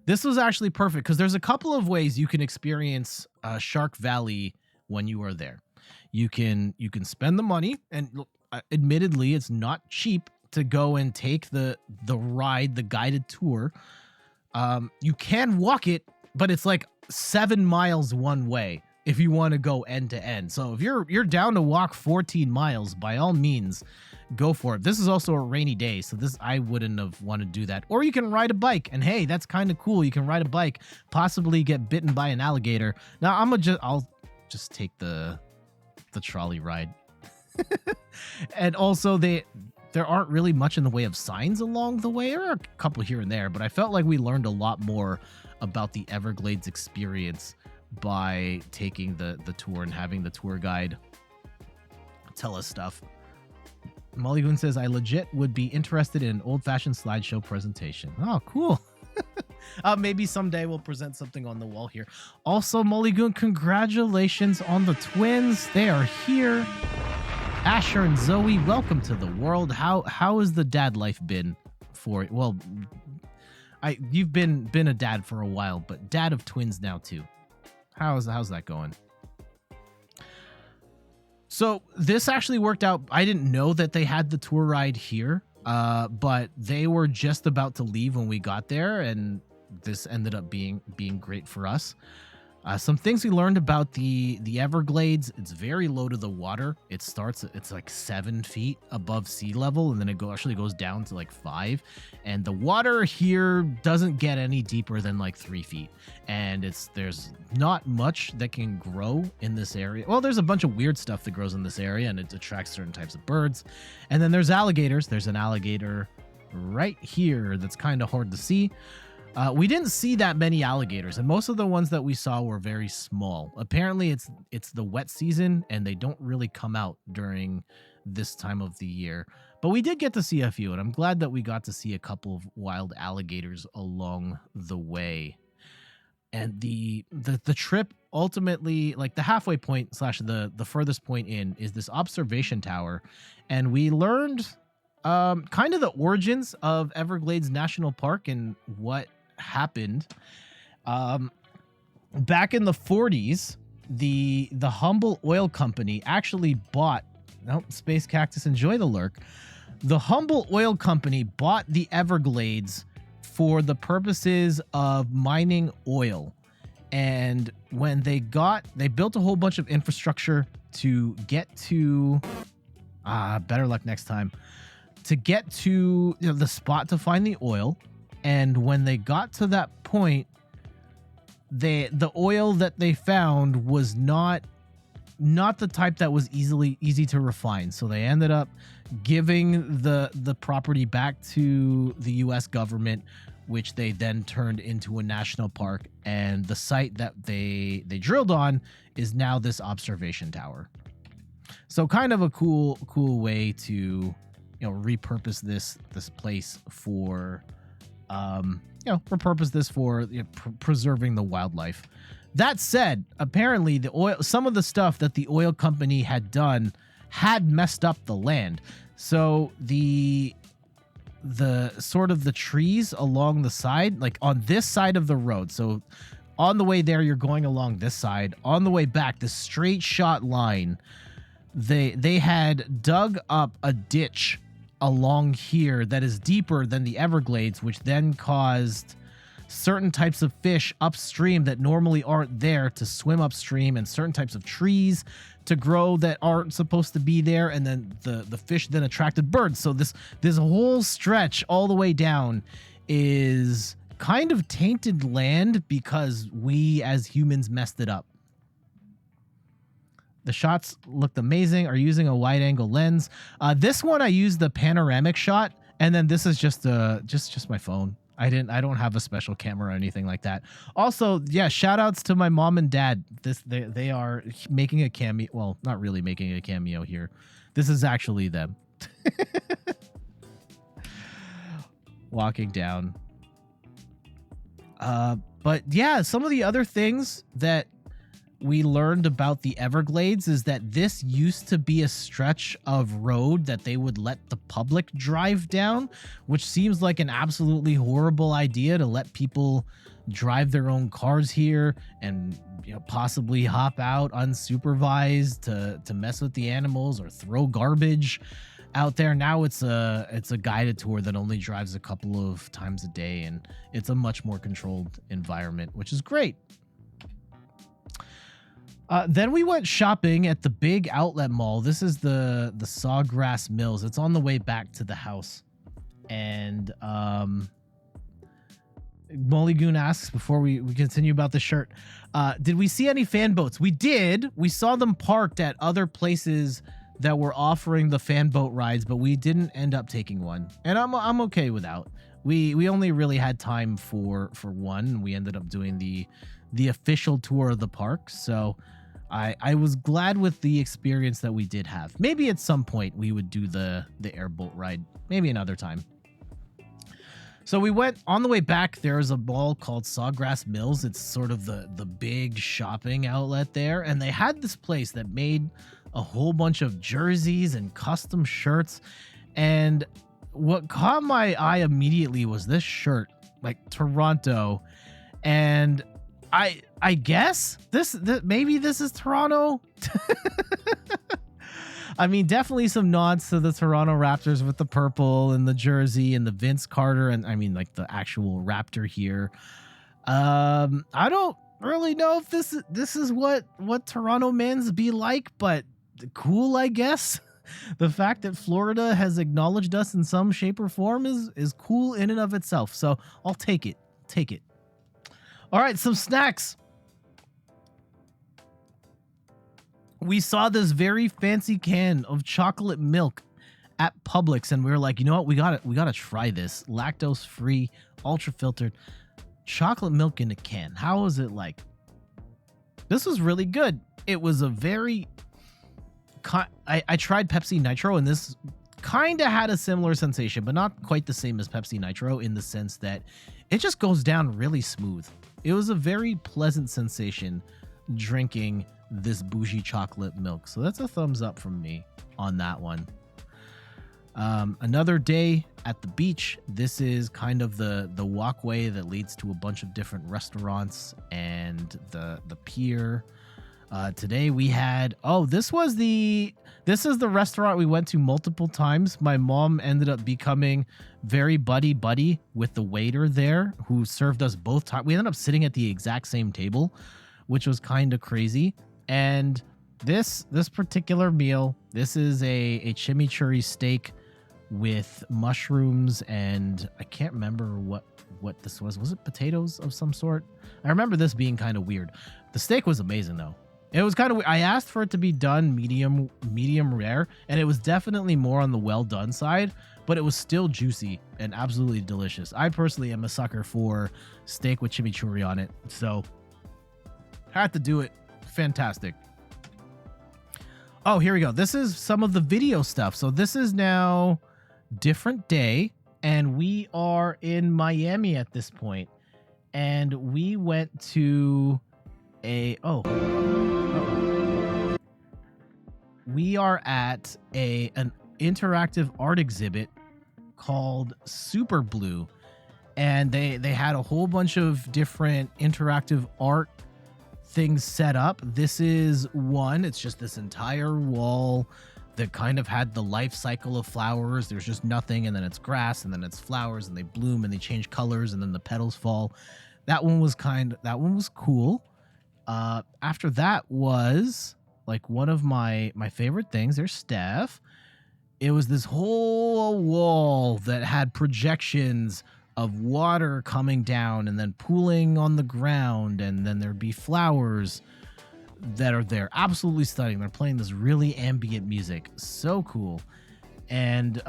this was actually perfect because there's a couple of ways you can experience Shark Valley when you are there. You can spend the money, and look, admittedly, it's not cheap to go and take the ride, the guided tour. You can walk it, but it's like 7 miles one way if you want to go end to end. So if you're down to walk 14 miles, by all means, go for it. This is also a rainy day, so I wouldn't have wanted to do that. Or you can ride a bike, and hey, that's kind of cool. You can ride a bike, possibly get bitten by an alligator. Now I'll just take the trolley ride. And also there aren't really much in the way of signs along the way, or a couple here and there, but I felt like we learned a lot more about the Everglades experience by taking the tour and having the tour guide tell us stuff. Mulligoon says, I legit would be interested in an old-fashioned slideshow presentation. Oh, cool. Maybe someday we'll present something on the wall here. Also, Mulligoon, congratulations on the twins. They are here. Asher and Zoe, welcome to the world. How has the dad life been for? Well, you've been a dad for a while, but dad of twins now too. How's that going? So this actually worked out. I didn't know that they had the tour ride here, but they were just about to leave when we got there, and this ended up being great for us. Some things we learned about the Everglades: it's very low to the water. It's like 7 feet above sea level, and then it actually goes down to like 5. And the water here doesn't get any deeper than like 3 feet. And there's not much that can grow in this area. Well, there's a bunch of weird stuff that grows in this area, and it attracts certain types of birds. And then there's alligators. There's an alligator right here that's kind of hard to see. We didn't see that many alligators, and most of the ones that we saw were very small. Apparently, it's the wet season, and they don't really come out during this time of the year. But we did get to see a few, and I'm glad that we got to see a couple of wild alligators along the way. And the trip ultimately, like the halfway point slash the furthest point in is this observation tower, and we learned kind of the origins of Everglades National Park and what happened. Back in the 40s, the Humble Oil Company actually bought, nope, Space Cactus, enjoy the lurk. The Humble Oil Company bought the Everglades for the purposes of mining oil. And when they built a whole bunch of infrastructure to get to, better luck next time, to get to the spot to find the oil. And when they got to that point, the oil that they found was not the type that was easy to refine. So they ended up giving the property back to the US government, which they then turned into a national park. And the site that they drilled on is now this observation tower. So kind of a cool way to repurpose this place for preserving the wildlife. That said, apparently some of the stuff that the oil company had done had messed up the land. So the sort of the trees along the side, like on this side of the road. So on the way there, you're going along this side. On the way back, the straight shot line, they had dug up a ditch along here that is deeper than the Everglades, which then caused certain types of fish upstream that normally aren't there to swim upstream, and certain types of trees to grow that aren't supposed to be there, and then the fish then attracted birds. So this whole stretch all the way down is kind of tainted land because we as humans messed it up. The shots looked amazing. Are using a wide angle lens. This one I used the panoramic shot, and then this is just my phone. I don't have a special camera or anything like that. Also, yeah, shout outs to my mom and dad. They are making a cameo. Well, not really making a cameo here. This is actually them. Walking down. But yeah, some of the other things that we learned about the Everglades is that this used to be a stretch of road that they would let the public drive down, which seems like an absolutely horrible idea, to let people drive their own cars here and possibly hop out unsupervised to mess with the animals or throw garbage out there. Now it's a guided tour that only drives a couple of times a day, and it's a much more controlled environment, which is great. Then we went shopping at the big outlet mall. This is the Sawgrass Mills. It's on the way back to the house. And Molly Goon asks, before we continue about the shirt, did we see any fan boats? We did. We saw them parked at other places that were offering the fan boat rides, but we didn't end up taking one. And I'm okay without. We only really had time for one. We ended up doing the official tour of the park. So I was glad with the experience that we did have. Maybe at some point we would do the airboat ride. Maybe another time. So we went on the way back. There is a mall called Sawgrass Mills. It's sort of the big shopping outlet there. And they had this place that made a whole bunch of jerseys and custom shirts. And what caught my eye immediately was this shirt, like Toronto. And I guess this maybe this is Toronto. I mean, definitely some nods to the Toronto Raptors with the purple and the jersey and the Vince Carter, and I mean like the actual Raptor here. I don't really know if this is what Toronto men's be like, but cool, I guess. The fact that Florida has acknowledged us in some shape or form is cool in and of itself. So I'll take it. Take it. All right, some snacks. We saw this very fancy can of chocolate milk at Publix, and we were like, you know what? We gotta try this. Lactose-free, ultra-filtered chocolate milk in a can. How was it like? This was really good. It was a very... I tried Pepsi Nitro, and this kind of had a similar sensation, but not quite the same as Pepsi Nitro in the sense that it just goes down really smooth. It was a very pleasant sensation drinking this bougie chocolate milk. So that's a thumbs up from me on that one. Another day at the beach. This is kind of the walkway that leads to a bunch of different restaurants and the pier. Today we had, this is the restaurant we went to multiple times. My mom ended up becoming very buddy with the waiter there who served us both times. We ended up sitting at the exact same table, which was kind of crazy. And this particular meal, this is a chimichurri steak with mushrooms, and I can't remember what this was. Was it potatoes of some sort? I remember this being kind of weird. The steak was amazing though. It was kind of, I asked for it to be done medium rare, and it was definitely more on the well done side, but it was still juicy and absolutely delicious. I personally am a sucker for steak with chimichurri on it, so had to do it. Fantastic. Oh, here we go. This is some of the video stuff. So this is now different day, and we are in Miami at this point, and we went to we are at an interactive art exhibit called Super Blue, and they had a whole bunch of different interactive art things set up. This is one. It's just this entire wall that kind of had the life cycle of flowers. There's just nothing, and then it's grass, and then it's flowers, and they bloom, and they change colors, and then the petals fall. That one was cool. After that was like one of my favorite things. There's Steph. It was this whole wall that had projections of water coming down and then pooling on the ground, and then there'd be flowers that are there. Absolutely stunning. They're playing this really ambient music. So cool. And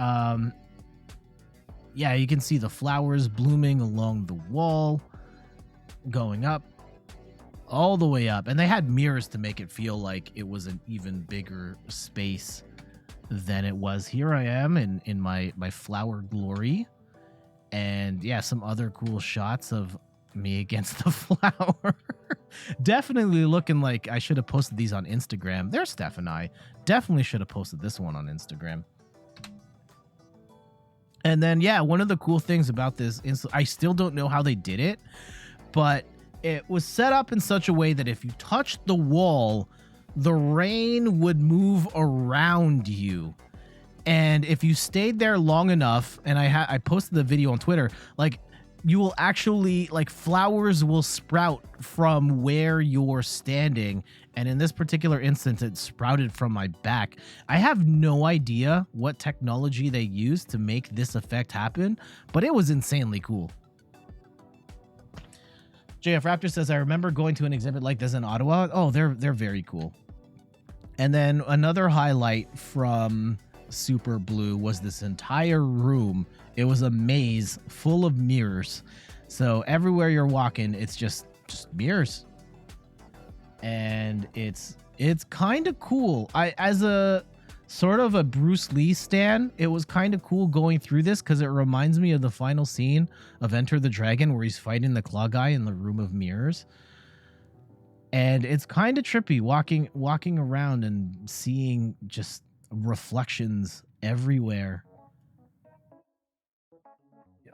yeah, you can see the flowers blooming along the wall, going up all the way up, and they had mirrors to make it feel like it was an even bigger space than it was. Here I am in my flower glory, and yeah, some other cool shots of me against the flower. Definitely looking like I should have posted these on Instagram. There's Steph and I. Definitely should have posted this one on Instagram. And then yeah, one of the cool things about this is I still don't know how they did it, but it was set up in such a way that if you touched the wall, the rain would move around you. And if you stayed there long enough, and I posted the video on Twitter, like you will actually, like, flowers will sprout from where you're standing. And in this particular instance, it sprouted from my back. I have no idea what technology they used to make this effect happen, but it was insanely cool. JF Raptor says, I remember going to an exhibit like this in Ottawa. Oh, they're very cool. And then another highlight from Super Blue was this entire room. It was a maze full of mirrors. So everywhere you're walking, it's just mirrors. And it's kind of cool. As a sort of a Bruce Lee stan, it was kind of cool going through this because it reminds me of the final scene of Enter the Dragon where he's fighting the claw guy in the room of mirrors. And it's kind of trippy walking around and seeing just reflections everywhere.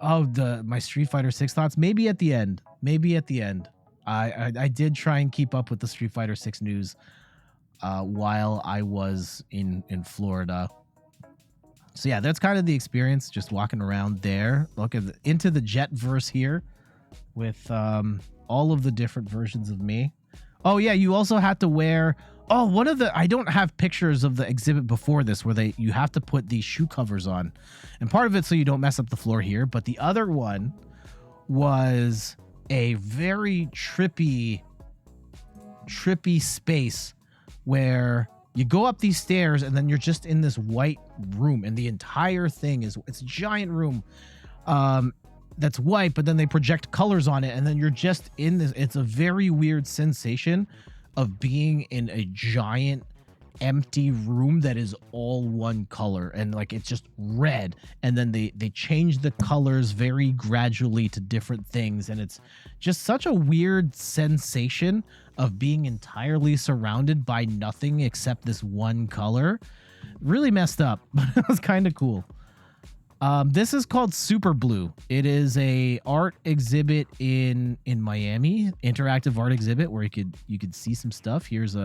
Oh, my Street Fighter 6 thoughts. Maybe at the end. I did try and keep up with the Street Fighter 6 news while I was in Florida. So yeah, that's kind of the experience, just walking around there. Look at into the Jetverse here with all of the different versions of me. Oh yeah, you also had to wear, I don't have pictures of the exhibit before this where you have to put these shoe covers on. And part of it so you don't mess up the floor here, but the other one was a very trippy space where you go up these stairs and then you're just in this white room, and the entire thing it's a giant room that's white, but then they project colors on it, and then you're just in this. It's a very weird sensation of being in a giant empty room that is all one color, and like it's just red, and then they change the colors very gradually to different things, and it's just such a weird sensation of being entirely surrounded by nothing except this one color. Really messed up, but it was kind of cool. This is called Super Blue. It is a art exhibit in Miami, interactive art exhibit where you could see some stuff. Here's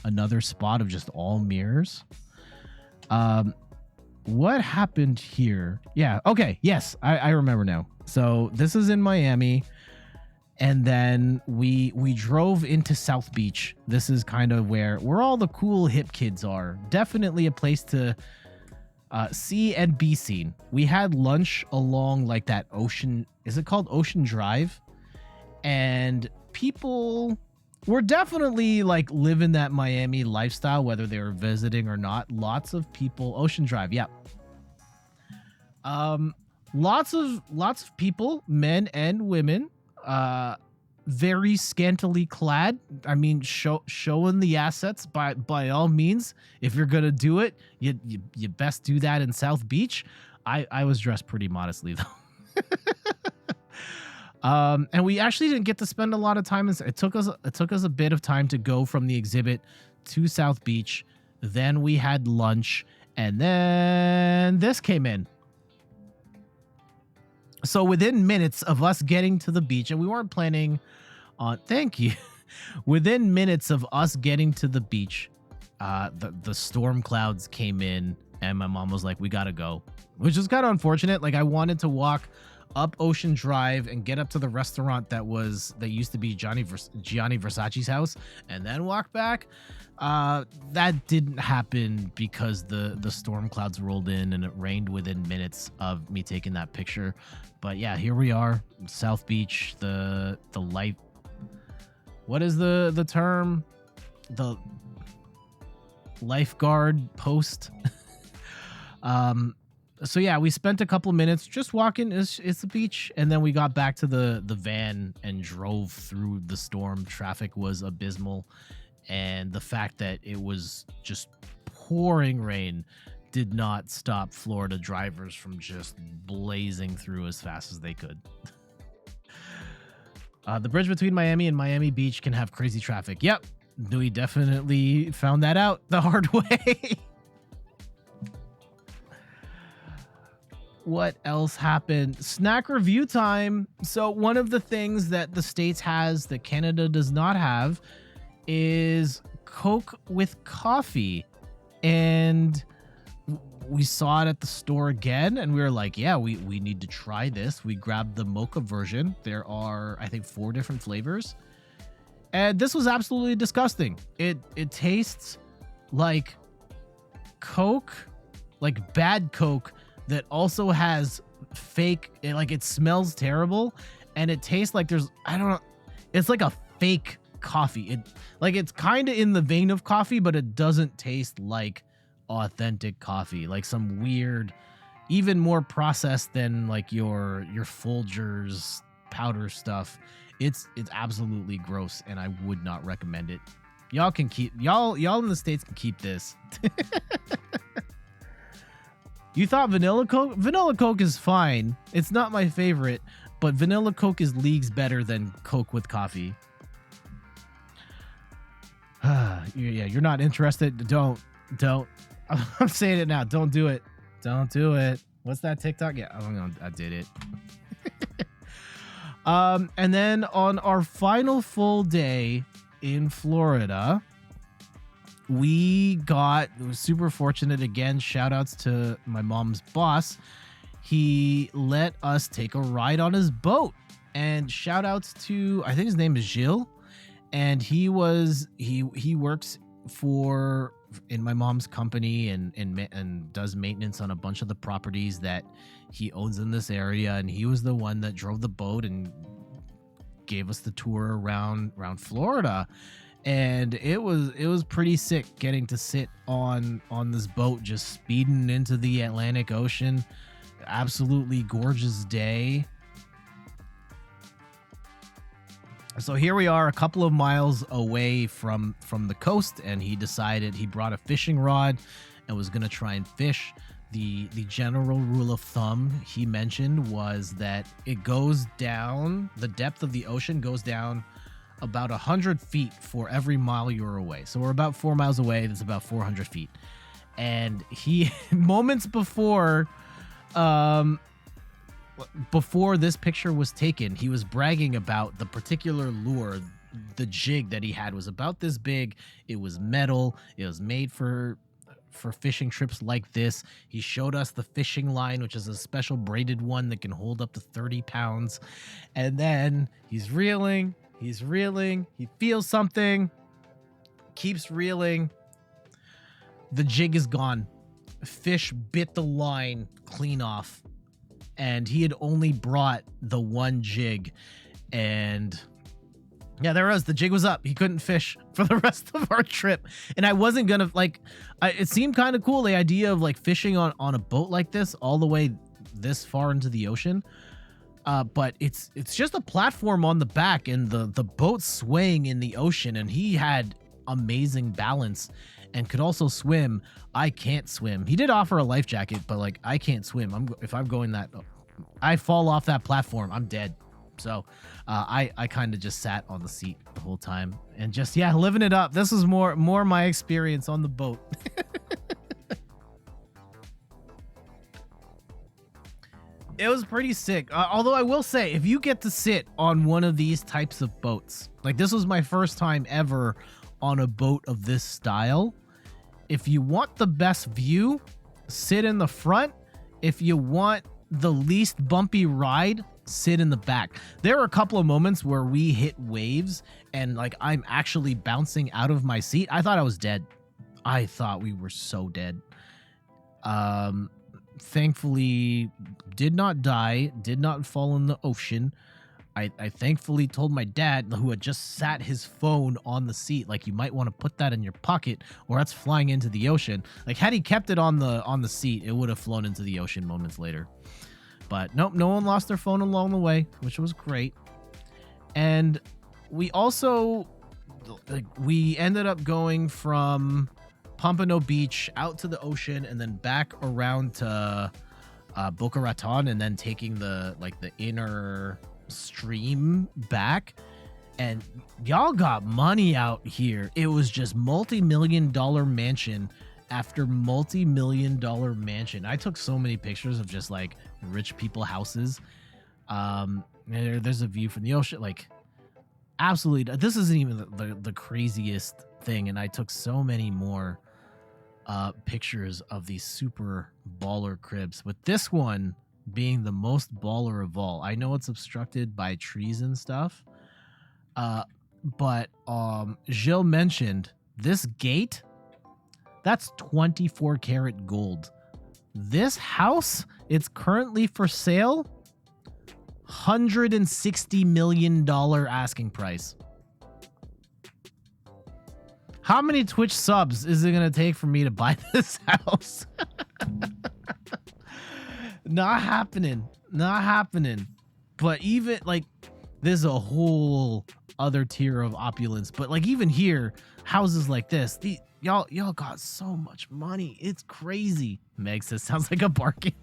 another spot of just all mirrors. What happened here? Yeah, okay, yes, I remember now. So this is in Miami, and then we drove into South Beach. This is kind of where all the cool hip kids are. Definitely a place to see and be seen. We had lunch along like that ocean. Is it called Ocean Drive? And people were definitely like living that Miami lifestyle, whether they were visiting or not. Lots of people. Ocean Drive, yeah. Lots of people, men and women. Very scantily clad. I mean, showing the assets by all means. If you're gonna do it, you best do that in South Beach. I was dressed pretty modestly though. And we actually didn't get to spend a lot of time. It took us a bit of time to go from the exhibit to South Beach. Then we had lunch, and then this came in. So within minutes of us getting to the beach, and we weren't planning on, thank you. Within minutes of us getting to the beach, the storm clouds came in, and my mom was like, we gotta go, which is kind of unfortunate. Like, I wanted to walk up Ocean Drive and get up to the restaurant that used to be Gianni Versace's house, and then walk back. That didn't happen because the storm clouds rolled in and it rained within minutes of me taking that picture. But yeah, here we are, South Beach. The light. What is the term? The lifeguard post. So yeah, we spent a couple minutes just walking. It's the beach, and then we got back to the van and drove through the storm. Traffic was abysmal, and the fact that it was just pouring rain did not stop Florida drivers from just blazing through as fast as they could. The bridge between Miami and Miami Beach can have crazy traffic. Yep, we definitely found that out the hard way. What else happened? Snack review time. So one of the things that the States has that Canada does not have is Coke with coffee. And we saw it at the store again, and we were like, yeah, we need to try this. We grabbed the mocha version. There are, I think, 4 different flavors. And this was absolutely disgusting. It tastes like Coke, like bad Coke, that also has fake, it smells terrible, and it tastes like I don't know, it's like a fake coffee. It's kind of in the vein of coffee, but it doesn't taste like authentic coffee, like some weird, even more processed than like your Folgers powder stuff. It's absolutely gross, and I would not recommend it. Y'all in the States can keep this. You thought vanilla Coke? Vanilla Coke is fine. It's not my favorite, but vanilla Coke is leagues better than Coke with coffee. Yeah, you're not interested. Don't. I'm saying it now. Don't do it. Don't do it. What's that TikTok? Yeah, I did it. And then on our final full day in Florida, we were super fortunate again. Shout outs to my mom's boss. He let us take a ride on his boat, and shout outs to, I think his name is Gilles, and he works in my mom's company and does maintenance on a bunch of the properties that he owns in this area. And he was the one that drove the boat and gave us the tour around Florida. And it was pretty sick getting to sit on this boat, just speeding into the Atlantic Ocean. Absolutely gorgeous day. So here we are, a couple of miles away from the coast, and he decided he brought a fishing rod and was gonna try and fish. The general rule of thumb he mentioned was that it goes down, the depth of the ocean goes down about 100 feet for every mile you're away. So we're about 4 miles away. That's about 400 feet. And he, moments before this picture was taken, he was bragging about the particular lure. The jig that he had was about this big. It was metal. It was made for fishing trips like this. He showed us the fishing line, which is a special braided one that can hold up to 30 pounds. And then he's reeling, he feels something, keeps reeling. The jig is gone. Fish bit the line clean off. And he had only brought the one jig. And yeah, there it was. The jig was up. He couldn't fish for the rest of our trip. And I wasn't going to, like, it seemed kind of cool, the idea of, like, fishing on a boat like this all the way this far into the ocean. But it's just a platform on the back and the boat swaying in the ocean. And he had amazing balance and could also swim. I can't swim. He did offer a life jacket, but, like, I can't swim. If I'm going that, I fall off that platform, I'm dead. So I kind of just sat on the seat the whole time and just, yeah, living it up. This was more my experience on the boat. It was pretty sick. Although I will say, if you get to sit on one of these types of boats, like this was my first time ever on a boat of this style. If you want the best view, sit in the front. If you want the least bumpy ride, sit in the back. There were a couple of moments where we hit waves and, like, I'm actually bouncing out of my seat. I thought I was dead. I thought we were so dead. Thankfully did not die, did not fall in the ocean. I thankfully told my dad, who had just sat his phone on the seat, like, you might want to put that in your pocket or that's flying into the ocean. Like, had he kept it on the seat, it would have flown into the ocean moments later. But nope, no one lost their phone along the way, which was great. And we also, like, we ended up going from Pompano Beach out to the ocean and then back around to Boca Raton, and then taking the inner stream back. And y'all got money out here. It was just multi-million-dollar mansion after multi-million-dollar mansion. I took so many pictures of just, like, rich people houses. There's a view from the ocean, like, absolutely. This isn't even the craziest thing, and I took so many more pictures of these super baller cribs, with this one being the most baller of all. I know it's obstructed by trees and stuff, but Gilles mentioned this gate. That's 24 karat gold. This house, it's currently for sale, $160 million asking price. How many Twitch subs is it going to take for me to buy this house? Not happening. Not happening. But even, like, there's a whole other tier of opulence. But, like, even here, houses like this, y'all got so much money. It's crazy. Meg says, sounds like a bargain.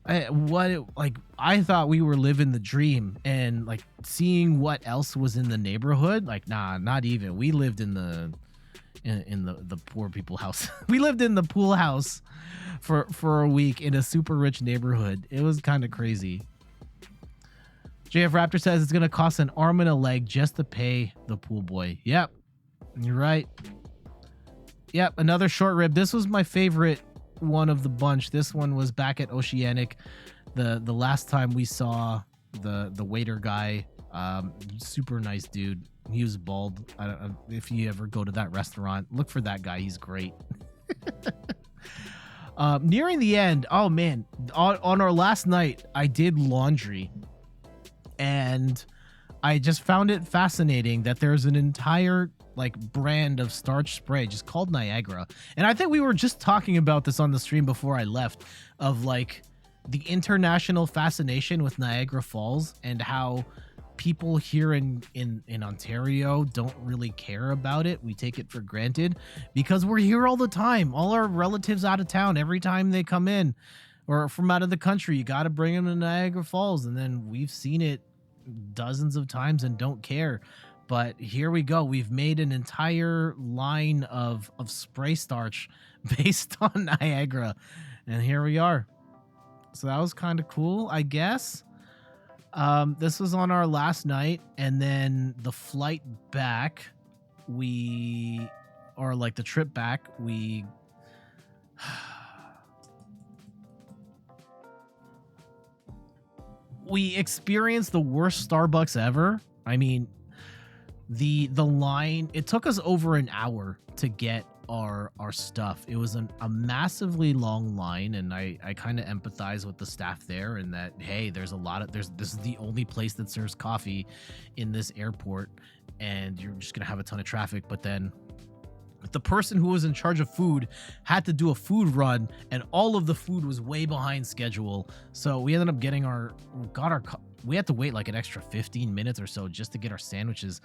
I thought we were living the dream, and, like, seeing what else was in the neighborhood, like, nah, not even. We lived in the poor people house. We lived in the pool house for a week in a super rich neighborhood. It was kind of crazy. JF Raptor says it's gonna cost an arm and a leg just to pay the pool boy. Yep, you're right. Yep, another short rib. This was my favorite one of the bunch. This one was back at Oceanic. The last time we saw the waiter guy, super nice dude. He was bald. I don't, if you ever go to that restaurant, look for that guy. He's great. Nearing the end, oh man, on our last night, I did laundry, and I just found it fascinating that there's an entire, like, brand of starch spray just called Niagara. And I think we were just talking about this on the stream before I left, of, like, the international fascination with Niagara Falls and how people here in Ontario don't really care about it. We take it for granted because we're here all the time. All our relatives out of town, every time they come in or from out of the country, you got to bring them to Niagara Falls. And then we've seen it dozens of times and don't care. But here we go. We've made an entire line of spray starch based on Niagara. And here we are. So that was kind of cool, I guess. This was on our last night, and then the flight back, the trip back, we experienced the worst Starbucks ever. I mean, the line, it took us over an hour to get our stuff. It was a massively long line, and I kind of empathize with the staff there, and that, hey, this is the only place that serves coffee in this airport, and you're just gonna have a ton of traffic. But then the person who was in charge of food had to do a food run, and all of the food was way behind schedule, so we ended up getting we had to wait like an extra 15 minutes or so just to get our sandwiches,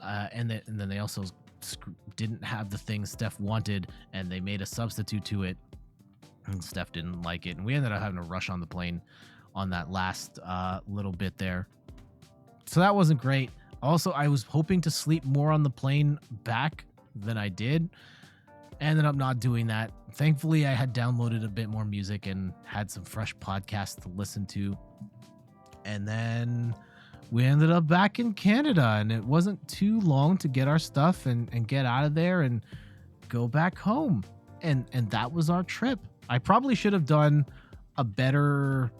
and then they also didn't have the thing Steph wanted, and they made a substitute to it, and Steph didn't like it, and we ended up having to rush on the plane on that last little bit there. So that wasn't great. Also, I was hoping to sleep more on the plane back than I did. Ended up not doing that. Thankfully, I had downloaded a bit more music and had some fresh podcasts to listen to. And then we ended up back in Canada, and it wasn't too long to get our stuff and get out of there and go back home. And that was our trip. I probably should have done a better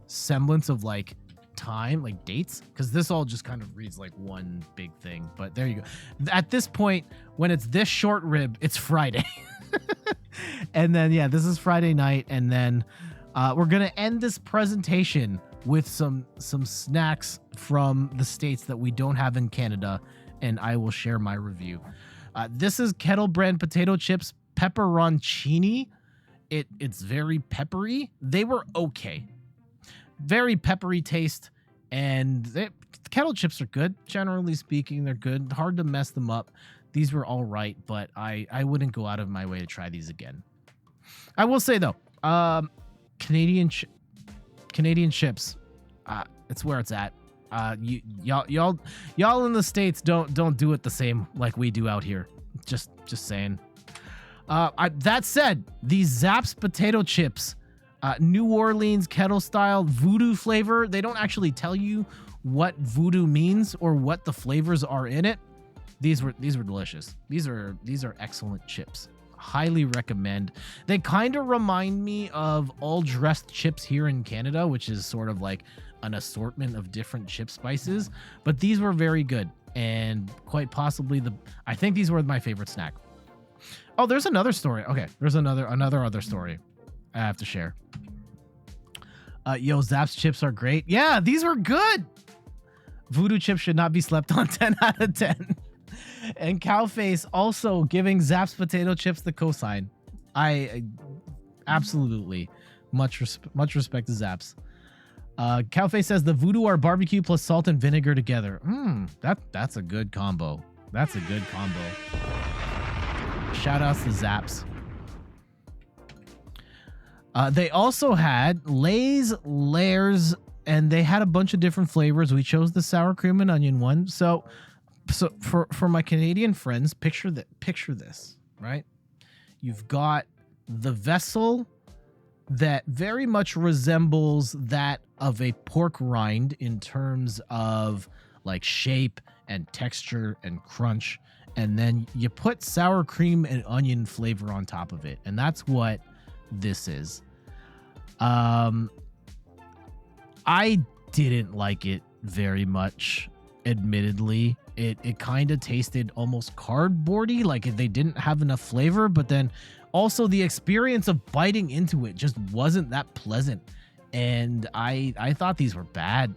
semblance of like time, like dates, because this all just kind of reads like one big thing. But there you go. At this point, when it's this short rib, it's Friday. And then, yeah, this is Friday night. And then we're going to end this presentation with some snacks from the States that we don't have in Canada, and I will share my review. This is Kettle Brand potato chips pepperoncini. It's very peppery. They were okay. Very peppery taste, and kettle chips are good. Generally speaking, they're good. Hard to mess them up. These were all right, but I wouldn't go out of my way to try these again. I will say though, Canadian chips, it's where it's at. Y'all in the States don't do it the same like we do out here. Just saying. That said, these Zapp's potato chips, New Orleans kettle style voodoo flavor. They don't actually tell you what voodoo means or what the flavors are in it. These were delicious. These are excellent chips. Highly recommend. They kind of remind me of All Dressed chips here in Canada, which is sort of like an assortment of different chip spices, but these were very good, and quite possibly I think these were my favorite snack. Oh, there's another story. Okay, there's another story I have to share. Zapp's chips are great. Yeah, these were good. Voodoo chips should not be slept on. 10 out of 10. And Cowface also giving Zapp's potato chips the cosign. I absolutely much respect to Zapp's. Cowface says the voodoo are barbecue plus salt and vinegar together. That's a good combo. That's a good combo. Shout outs to Zapp's. They also had Lay's Layers, and they had a bunch of different flavors. We chose the sour cream and onion one. So for my Canadian friends, picture this, right? You've got the vessel that very much resembles that of a pork rind in terms of like shape and texture and crunch, and then you put sour cream and onion flavor on top of it, and that's what this is. I didn't like it very much, admittedly. It kind of tasted almost cardboardy, like they didn't have enough flavor, but then also the experience of biting into it just wasn't that pleasant, and I thought these were bad.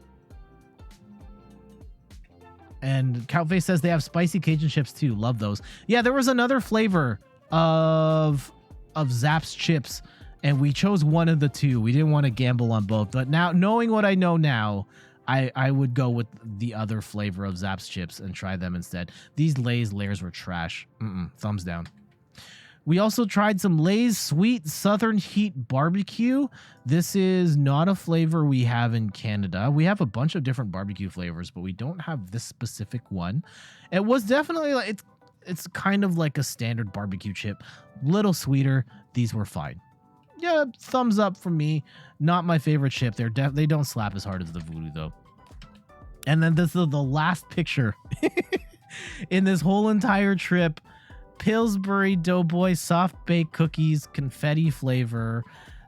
And Cowface says they have spicy Cajun chips too. Love those. Yeah, there was another flavor of Zapp's chips, and we chose one of the two. We didn't want to gamble on both, but now knowing what I know now, I would go with the other flavor of Zapp's chips and try them instead. These Lay's layers were trash. Thumbs down. We also tried some Lay's Sweet Southern Heat Barbecue. This is not a flavor we have in Canada. We have a bunch of different barbecue flavors, but we don't have this specific one. It was definitely like it's kind of like a standard barbecue chip, little sweeter. These were fine. Yeah, thumbs up from me. Not my favorite chip. They don't slap as hard as the Voodoo though. And then this is the last picture in this whole entire trip. Pillsbury Doughboy soft baked cookies, confetti flavor.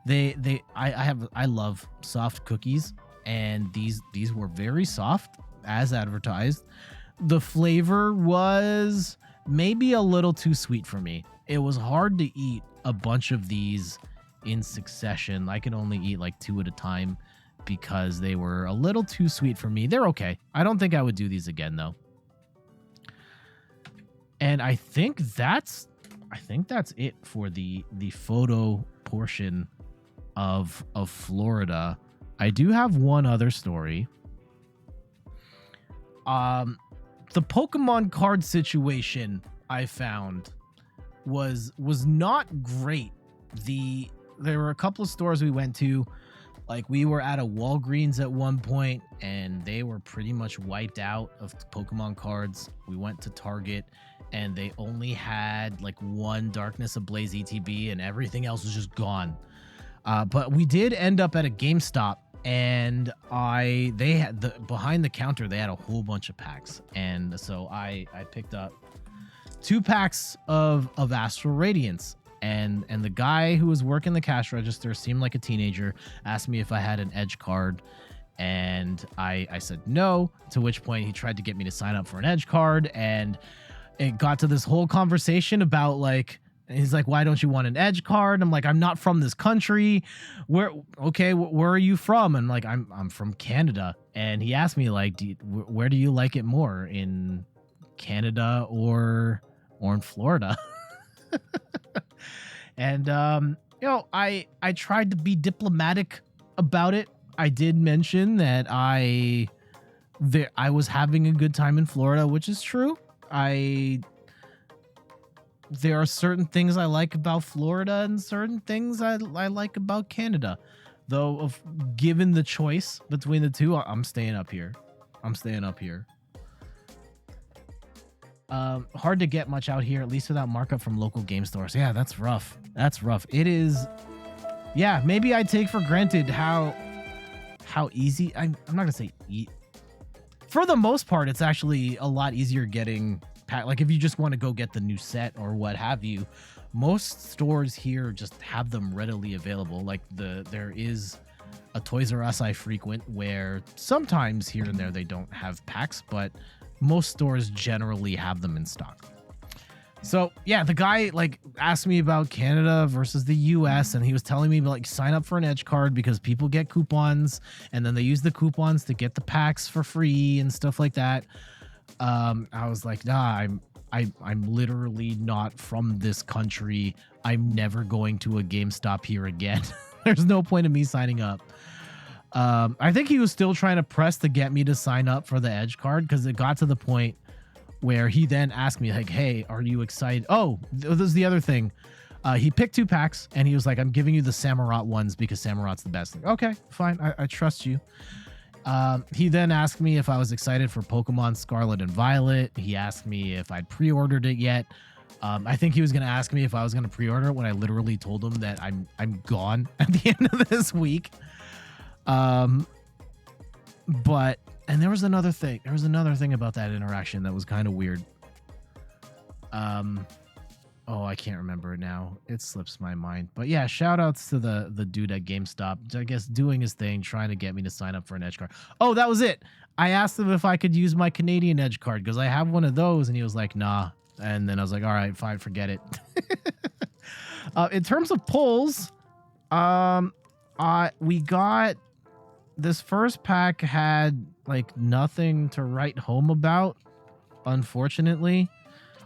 I love soft cookies, and these were very soft as advertised. The flavor was maybe a little too sweet for me. It was hard to eat a bunch of these in succession. I could only eat like 2 at a time because they were a little too sweet for me. They're okay. I don't think I would do these again though. And I think that's it for the photo portion of Florida. I do have one other story. The Pokemon card situation I found was not great. There were a couple of stores we went to. Like we were at a Walgreens at one point and they were pretty much wiped out of Pokemon cards. We went to Target and they only had like one Darkness Ablaze ETB and everything else was just gone. But we did end up at a GameStop and they had behind the counter, they had a whole bunch of packs. And so I picked up 2 packs of Astral Radiance. And the guy who was working the cash register seemed like a teenager, asked me if I had an Edge card, and I said no, to which point he tried to get me to sign up for an Edge card, and it got to this whole conversation about like, he's like, why don't you want an Edge card? I'm like, I'm not from this country. Where are you from? And like, I'm from Canada. And he asked me like, where do you like it more, in Canada or in Florida? And I tried to be diplomatic about it. I did mention that I was having a good time in Florida, which is true. There are certain things I like about Florida and certain things I like about Canada. Though, given the choice between the two, I'm staying up here. Hard to get much out here, at least without markup from local game stores. Yeah, that's rough. It is. Yeah, maybe I take for granted how easy. I'm not gonna say for the most part, it's actually a lot easier getting like if you just want to go get the new set or what have you. Most stores here just have them readily available. Like there is a Toys R Us I frequent where sometimes here and there they don't have packs, but most stores generally have them in stock. So yeah, the guy like asked me about Canada versus the US, and he was telling me like sign up for an Edge card because people get coupons and then they use the coupons to get the packs for free and stuff like that. I was like, nah, I'm literally not from this country. I'm never going to a GameStop here again. There's no point in me signing up. I think he was still trying to press to get me to sign up for the Edge card because it got to the point where he then asked me like, hey, are you excited? Oh, this is the other thing. He picked 2 packs and he was like, I'm giving you the Samurott ones because Samurott's the best. Like, okay, fine. I trust you. He then asked me if I was excited for Pokemon Scarlet and Violet. He asked me if I'd pre-ordered it yet. I think he was going to ask me if I was going to pre-order it when I literally told him that I'm gone at the end of this week. But there was another thing. There was another thing about that interaction that was kind of weird. Oh, I can't remember it now. It slips my mind. But yeah, shout outs to the dude at GameStop. I guess doing his thing, trying to get me to sign up for an Edge card. Oh, that was it. I asked him if I could use my Canadian Edge card because I have one of those, and he was like, nah. And then I was like, all right, fine, forget it. In terms of polls, we got this first pack had like nothing to write home about, unfortunately.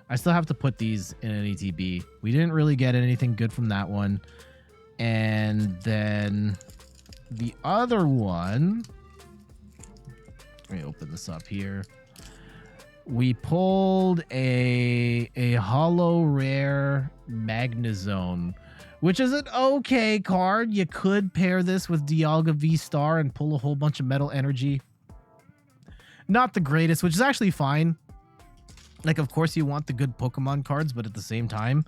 I still have to put these in an ETB. We didn't really get anything good from that one. And then the other one, Let me open this up here. We pulled a hollow rare Magnezone, which is an okay card. You could pair this with Dialga V-Star and pull a whole bunch of Metal Energy. Not the greatest, which is actually fine. Like, of course, you want the good Pokemon cards, but at the same time,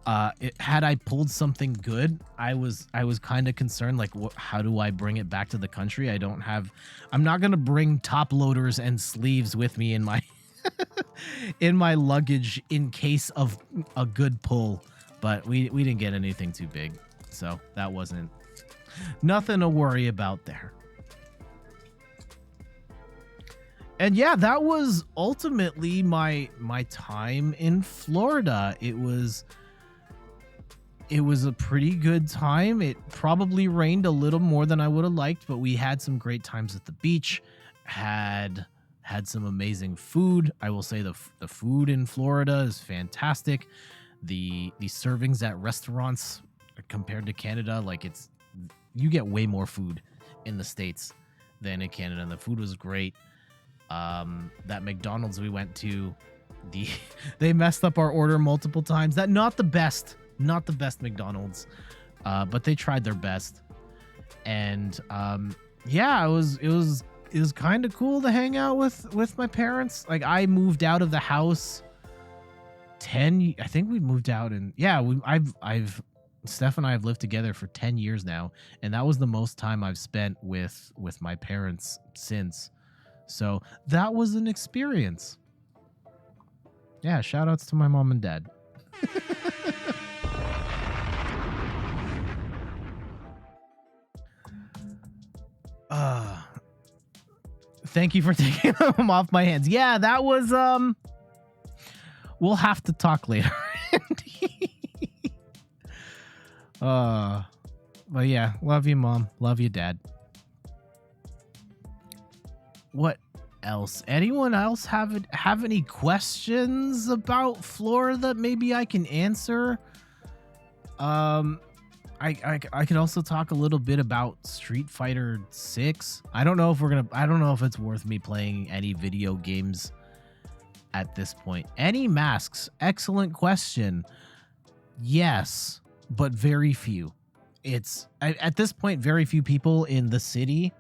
had I pulled something good, I was kind of concerned, like, how do I bring it back to the country? I'm not gonna bring top loaders and sleeves with me in my in my luggage in case of a good pull. But we didn't get anything too big, so that wasn't nothing to worry about there. And yeah, that was ultimately my time in Florida. It was a pretty good time. It probably rained a little more than I would have liked, but we had some great times at the beach. Had some amazing food. I will say the food in Florida is fantastic. The servings at restaurants compared to Canada, like you get way more food in the States than in Canada, and the food was great. That McDonald's we went to, they messed up our order multiple times. That not the best McDonald's, but they tried their best. And yeah, it was kind of cool to hang out with my parents. Like, I moved out of the house I think we moved out, and yeah, Steph and I have lived together for 10 years now, and that was the most time I've spent with my parents since. So that was an experience. Yeah, shout outs to my mom and dad. Thank you for taking them off my hands. Yeah, that was we'll have to talk later. But yeah, love you, Mom. Love you, Dad. What else? Anyone else have any questions about Florida that maybe I can answer? I could also talk a little bit about Street Fighter 6. I don't know if it's worth me playing any video games at this point. Any masks? Excellent question. Yes, but very few. It's at this point very few people in the city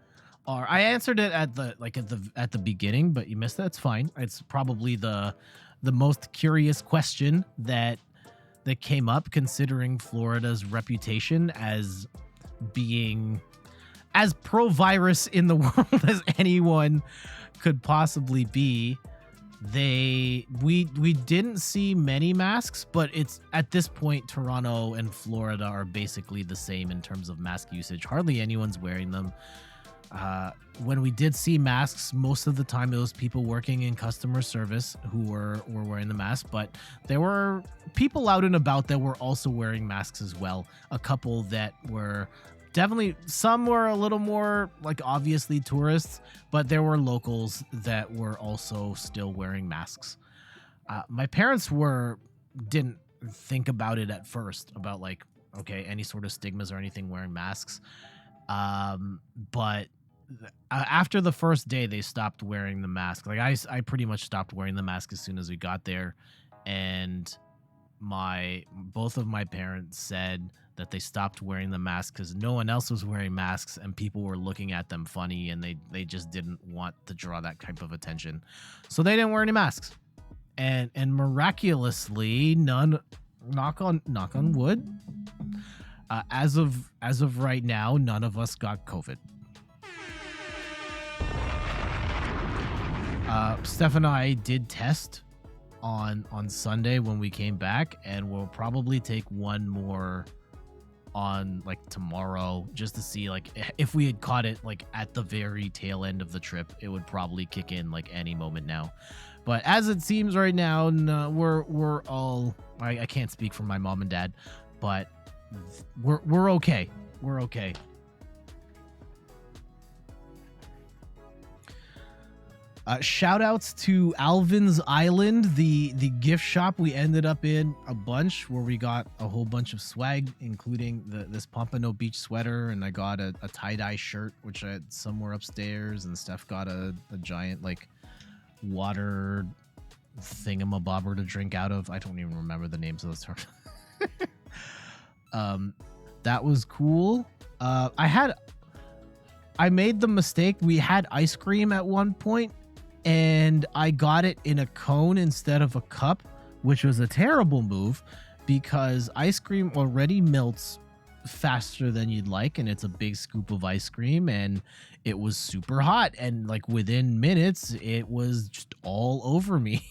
are. I answered it at the beginning, but you missed that. It's fine. It's probably the most curious question that came up, considering Florida's reputation as being as pro-virus in the world as anyone could possibly be. We didn't see many masks, but it's at this point Toronto and Florida are basically the same in terms of mask usage. Hardly anyone's wearing them. When we did see masks, most of the time it was people working in customer service who were wearing the mask, but there were people out and about that were also wearing masks as well. A couple that were definitely, some were a little more like obviously tourists, but there were locals that were also still wearing masks. My parents didn't think about it at first, about like, okay, any sort of stigmas or anything wearing masks. But after the first day, they stopped wearing the mask. Like I pretty much stopped wearing the mask as soon as we got there, and both of my parents said that they stopped wearing the mask because no one else was wearing masks and people were looking at them funny, and they just didn't want to draw that type of attention, so they didn't wear any masks. And miraculously, none, knock on wood, as of right now, none of us got COVID. Steph and I did test on Sunday when we came back, and we'll probably take one more on like tomorrow just to see like if we had caught it like at the very tail end of the trip. It would probably kick in like any moment now. But as it seems right now, no, we're all, I can't speak for my mom and dad, but we're okay. We're okay. Shout outs to Alvin's Island, the gift shop we ended up in a bunch, where we got a whole bunch of swag, including this Pompano Beach sweater, and I got a tie-dye shirt, which I had somewhere upstairs, and Steph got a giant like water thingamabobber to drink out of. I don't even remember the names of those terms. That was cool. I made the mistake. We had ice cream at one point, and I got it in a cone instead of a cup, which was a terrible move because ice cream already melts faster than you'd like, and it's a big scoop of ice cream, and it was super hot, and like within minutes it was just all over me.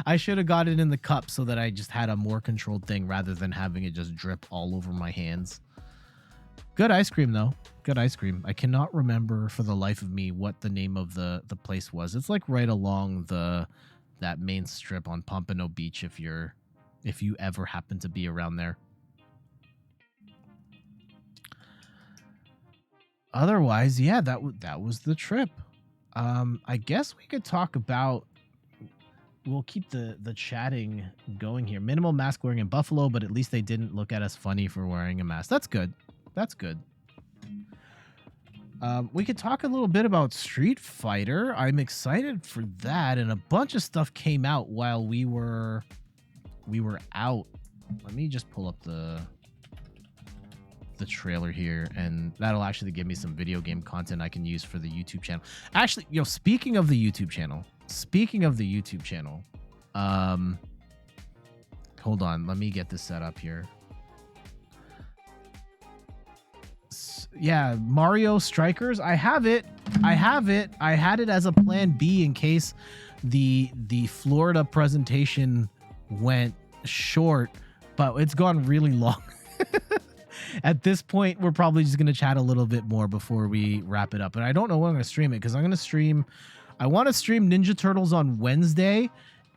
I should have got it in the cup so that I just had a more controlled thing rather than having it just drip all over my hands. Good ice cream though. Good ice cream. I cannot remember for the life of me what the name of the place was. It's like right along that main strip on Pompano Beach if you ever happen to be around there. Otherwise, yeah, that was the trip. I guess we could talk about. We'll keep the chatting going here. Minimal mask wearing in Buffalo, but at least they didn't look at us funny for wearing a mask. That's good. That's good. We could talk a little bit about Street Fighter. I'm excited for that, and a bunch of stuff came out while we were out. Let me just pull up the trailer here, and that'll actually give me some video game content I can use for the YouTube channel. Actually, speaking of the YouTube channel, hold on, let me get this set up here. Yeah, Mario Strikers. I have it. I had it as a plan B in case the Florida presentation went short, but it's gone really long. At this point, we're probably just going to chat a little bit more before we wrap it up. And I don't know when I'm going to stream it because I want to stream Ninja Turtles on Wednesday,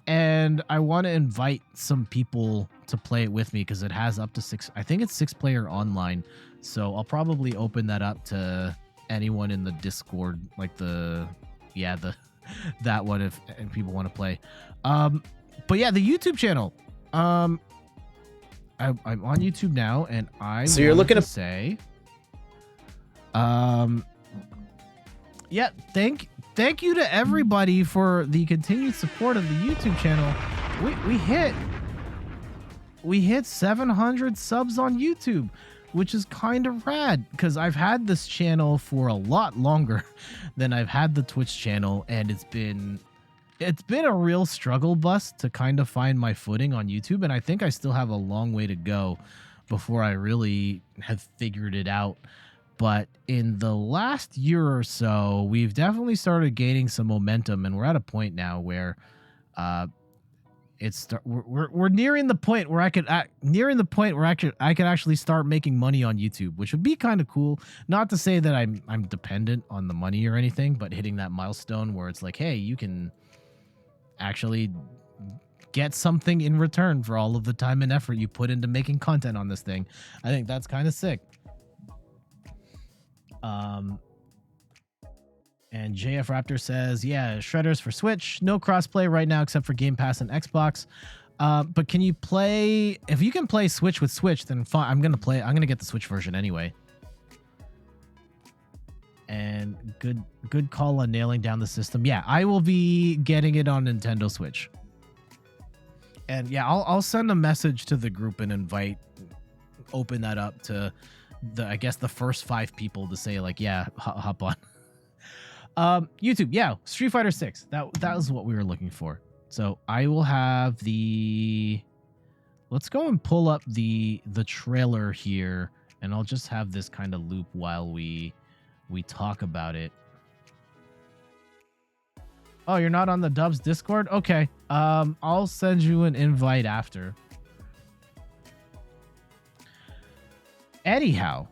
and I want to invite some people to play it with me because it has up to 6. I think it's 6-player online. So I'll probably open that up to anyone in the Discord, like that one if people want to play. But yeah, the YouTube channel. I'm on YouTube now, and so you're looking to say, yeah, thank you to everybody for the continued support of the YouTube channel. We hit 700 subs on YouTube, which is kind of rad because I've had this channel for a lot longer than I've had the Twitch channel, and it's been a real struggle bus to kind of find my footing on YouTube, and I think I still have a long way to go before I really have figured it out. But in the last year or so, we've definitely started gaining some momentum, and we're at a point now where we're nearing the point where I could actually start making money on YouTube, which would be kind of cool. Not to say that I'm dependent on the money or anything, but hitting that milestone where it's like, hey, you can actually get something in return for all of the time and effort you put into making content on this thing. I think that's kind of sick. And JF Raptor says, yeah, Shredders for Switch. No crossplay right now except for Game Pass and Xbox. But can you play... If you can play Switch with Switch, then fine. I'm going to get the Switch version anyway. And good call on nailing down the system. Yeah, I will be getting it on Nintendo Switch. And yeah, I'll send a message to the group and open that up to I guess the first 5 people to say like, yeah, hop on. YouTube, yeah, Street Fighter 6. That was what we were looking for. So I will have let's go and pull up the trailer here, and I'll just have this kind of loop while we talk about it. Oh, you're not on the Dubs Discord? Okay. I'll send you an invite after. Anyhow,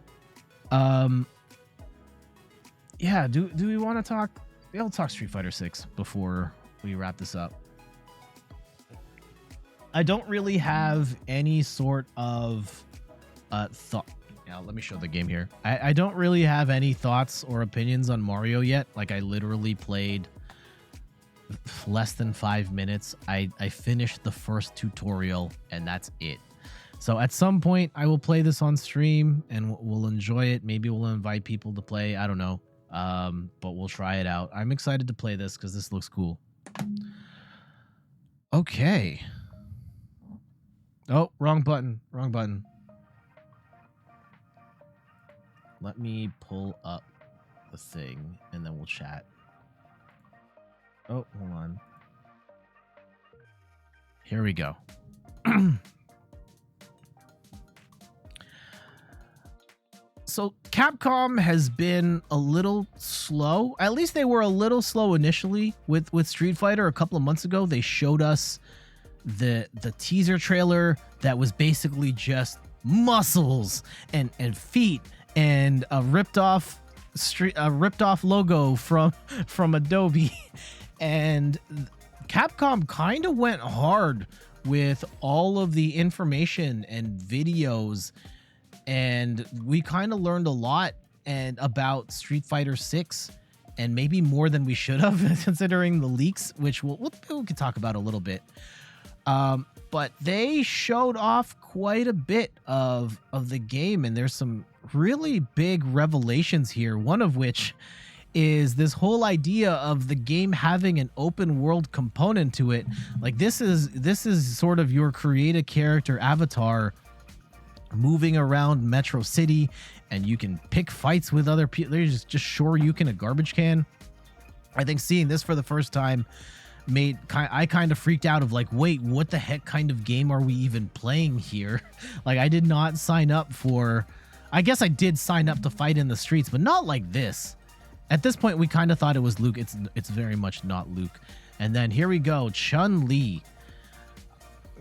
yeah, do we want to talk? We'll talk Street Fighter 6 before we wrap this up. I don't really have any sort of thought. Yeah, let me show the game here. I don't really have any thoughts or opinions on Mario yet. Like, I literally played less than 5 minutes. I finished the first tutorial and that's it. So at some point I will play this on stream and we'll enjoy it. Maybe we'll invite people to play. I don't know. But we'll try it out. I'm excited to play this because this looks cool. Okay. Oh, wrong button. Wrong button. Let me pull up the thing and then we'll chat. Oh, hold on. Here we go. So Capcom has been a little slow. At least they were a little slow initially with Street Fighter. A couple of months ago, they showed us the teaser trailer that was basically just muscles and feet and a ripped off logo from Adobe. And Capcom kind of went hard with all of the information and videos, and we kind of learned a lot and about Street Fighter 6, and maybe more than we should have considering the leaks, which we could talk about a little bit. But they showed off quite a bit of the game, and there's some really big revelations here, one of which is this whole idea of the game having an open world component to it. Like this is sort of your create a character avatar moving around Metro City, and you can pick fights with other people. They're just Shoryuken a garbage can. I think seeing this for the first time I kind of freaked out of like, wait, what the heck kind of game are we even playing here? Like, I did not sign up for, I guess I did sign up to fight in the streets, but not like this. At this point, we kind of thought it was Luke. It's very much not Luke. And then here we go, Chun-Li.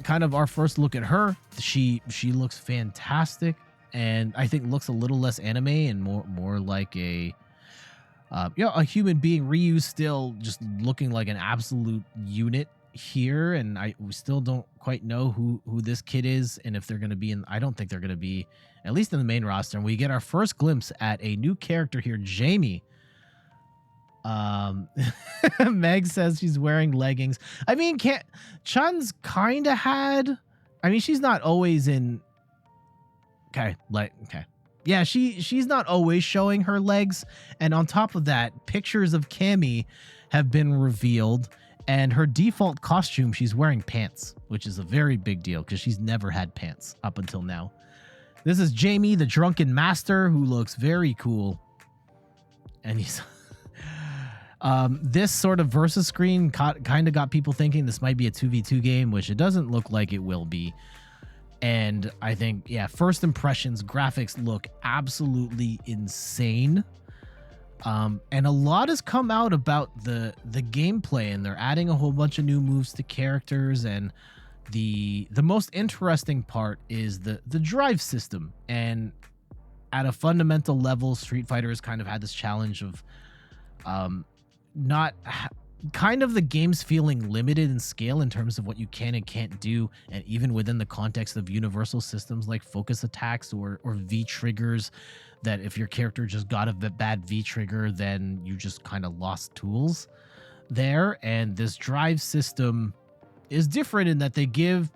Kind of our first look at her. She looks fantastic, and I think looks a little less anime and more like a human being. Ryu still just looking like an absolute unit here, and we still don't quite know who this kid is and if they're going to be in. I don't think they're going to be, at least in the main roster. And we get our first glimpse at a new character here, Jamie. Meg says she's wearing leggings. I mean, Chun's kind of had. I mean, she's not always in. Okay. Yeah, she's not always showing her legs, and on top of that, pictures of Cammy have been revealed, and her default costume, she's wearing pants, which is a very big deal because she's never had pants up until now. This is Jamie, the drunken master, who looks very cool, and he's this sort of versus screen kind of got people thinking this might be a 2v2 game, which it doesn't look like it will be. And I think, yeah, first impressions, graphics look absolutely insane. And a lot has come out about the gameplay, and they're adding a whole bunch of new moves to characters. And the most interesting part is the drive system. And at a fundamental level, Street Fighter has kind of had this challenge of kind of the game's feeling limited in scale in terms of what you can and can't do, and even within the context of universal systems like focus attacks or V triggers, that if your character just got a bad V trigger, then you just kind of lost tools there. And this drive system is different in that they give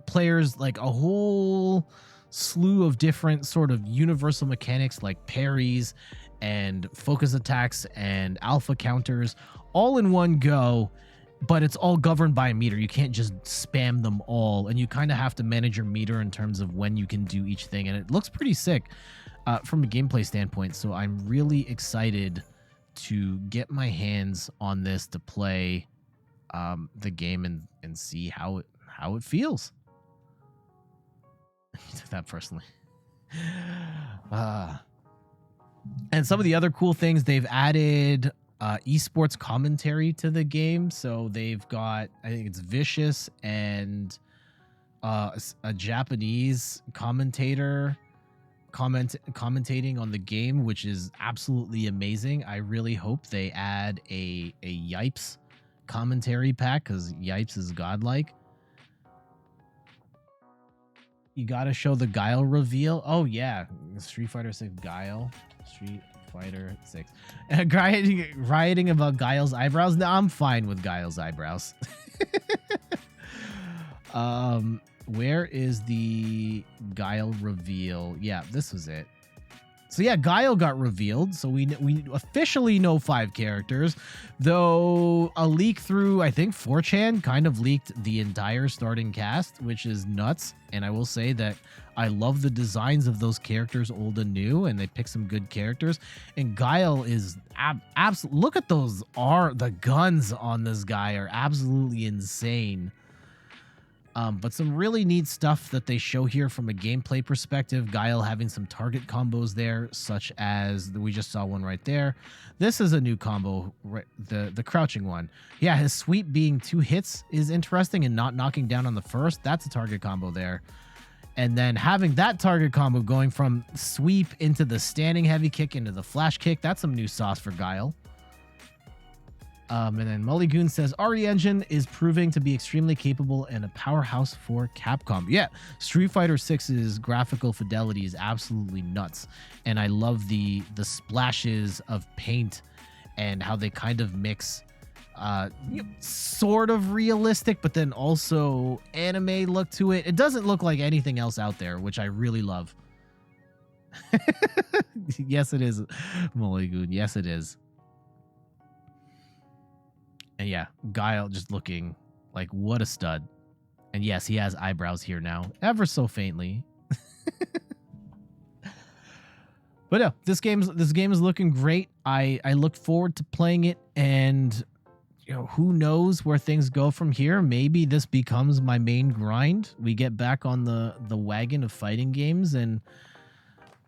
players like a whole slew of different sort of universal mechanics like parries and focus attacks and alpha counters all in one go, but it's all governed by a meter. You can't just spam them all, and you kind of have to manage your meter in terms of when you can do each thing, and it looks pretty sick from a gameplay standpoint. So I'm really excited to get my hands on this to play the game and see how it feels. I took that personally. And some of the other cool things, they've added esports commentary to the game. So they've got, I think it's Vicious and a Japanese commentator commentating on the game, which is absolutely amazing. I really hope they add a Yipes commentary pack, because Yipes is godlike. You gotta show the Guile reveal. Oh yeah, Street Fighter 6 Guile. Street Fighter 6. Rioting about Guile's eyebrows? No, I'm fine with Guile's eyebrows. Where is the Guile reveal? Yeah, this was it. So yeah, Guile got revealed. So we officially know 5 characters, though a leak through, I think, 4chan kind of leaked the entire starting cast, which is nuts. And I will say that I love the designs of those characters, old and new, and they picked some good characters. And Guile is absolutely, look at those, the guns on this guy are absolutely insane. But some really neat stuff that they show here from a gameplay perspective. Guile having some target combos there, such as we just saw one right there. This is a new combo, the crouching one. Yeah, his sweep being 2 hits is interesting and not knocking down on the first. That's a target combo there. And then having that target combo going from sweep into the standing heavy kick into the flash kick. That's some new sauce for Guile. And then Mulligoon says, RE Engine is proving to be extremely capable and a powerhouse for Capcom. Yeah, Street Fighter 6's graphical fidelity is absolutely nuts. And I love the splashes of paint and how they kind of mix sort of realistic, but then also anime look to it. It doesn't look like anything else out there, which I really love. Yes, it is, Mulligoon. Yes, it is. And yeah, Guile just looking like what a stud. And yes, he has eyebrows here now, ever so faintly. But yeah, this game is looking great. I look forward to playing it, and you know, who knows where things go from here. Maybe this becomes my main grind. We get back on the wagon of fighting games, and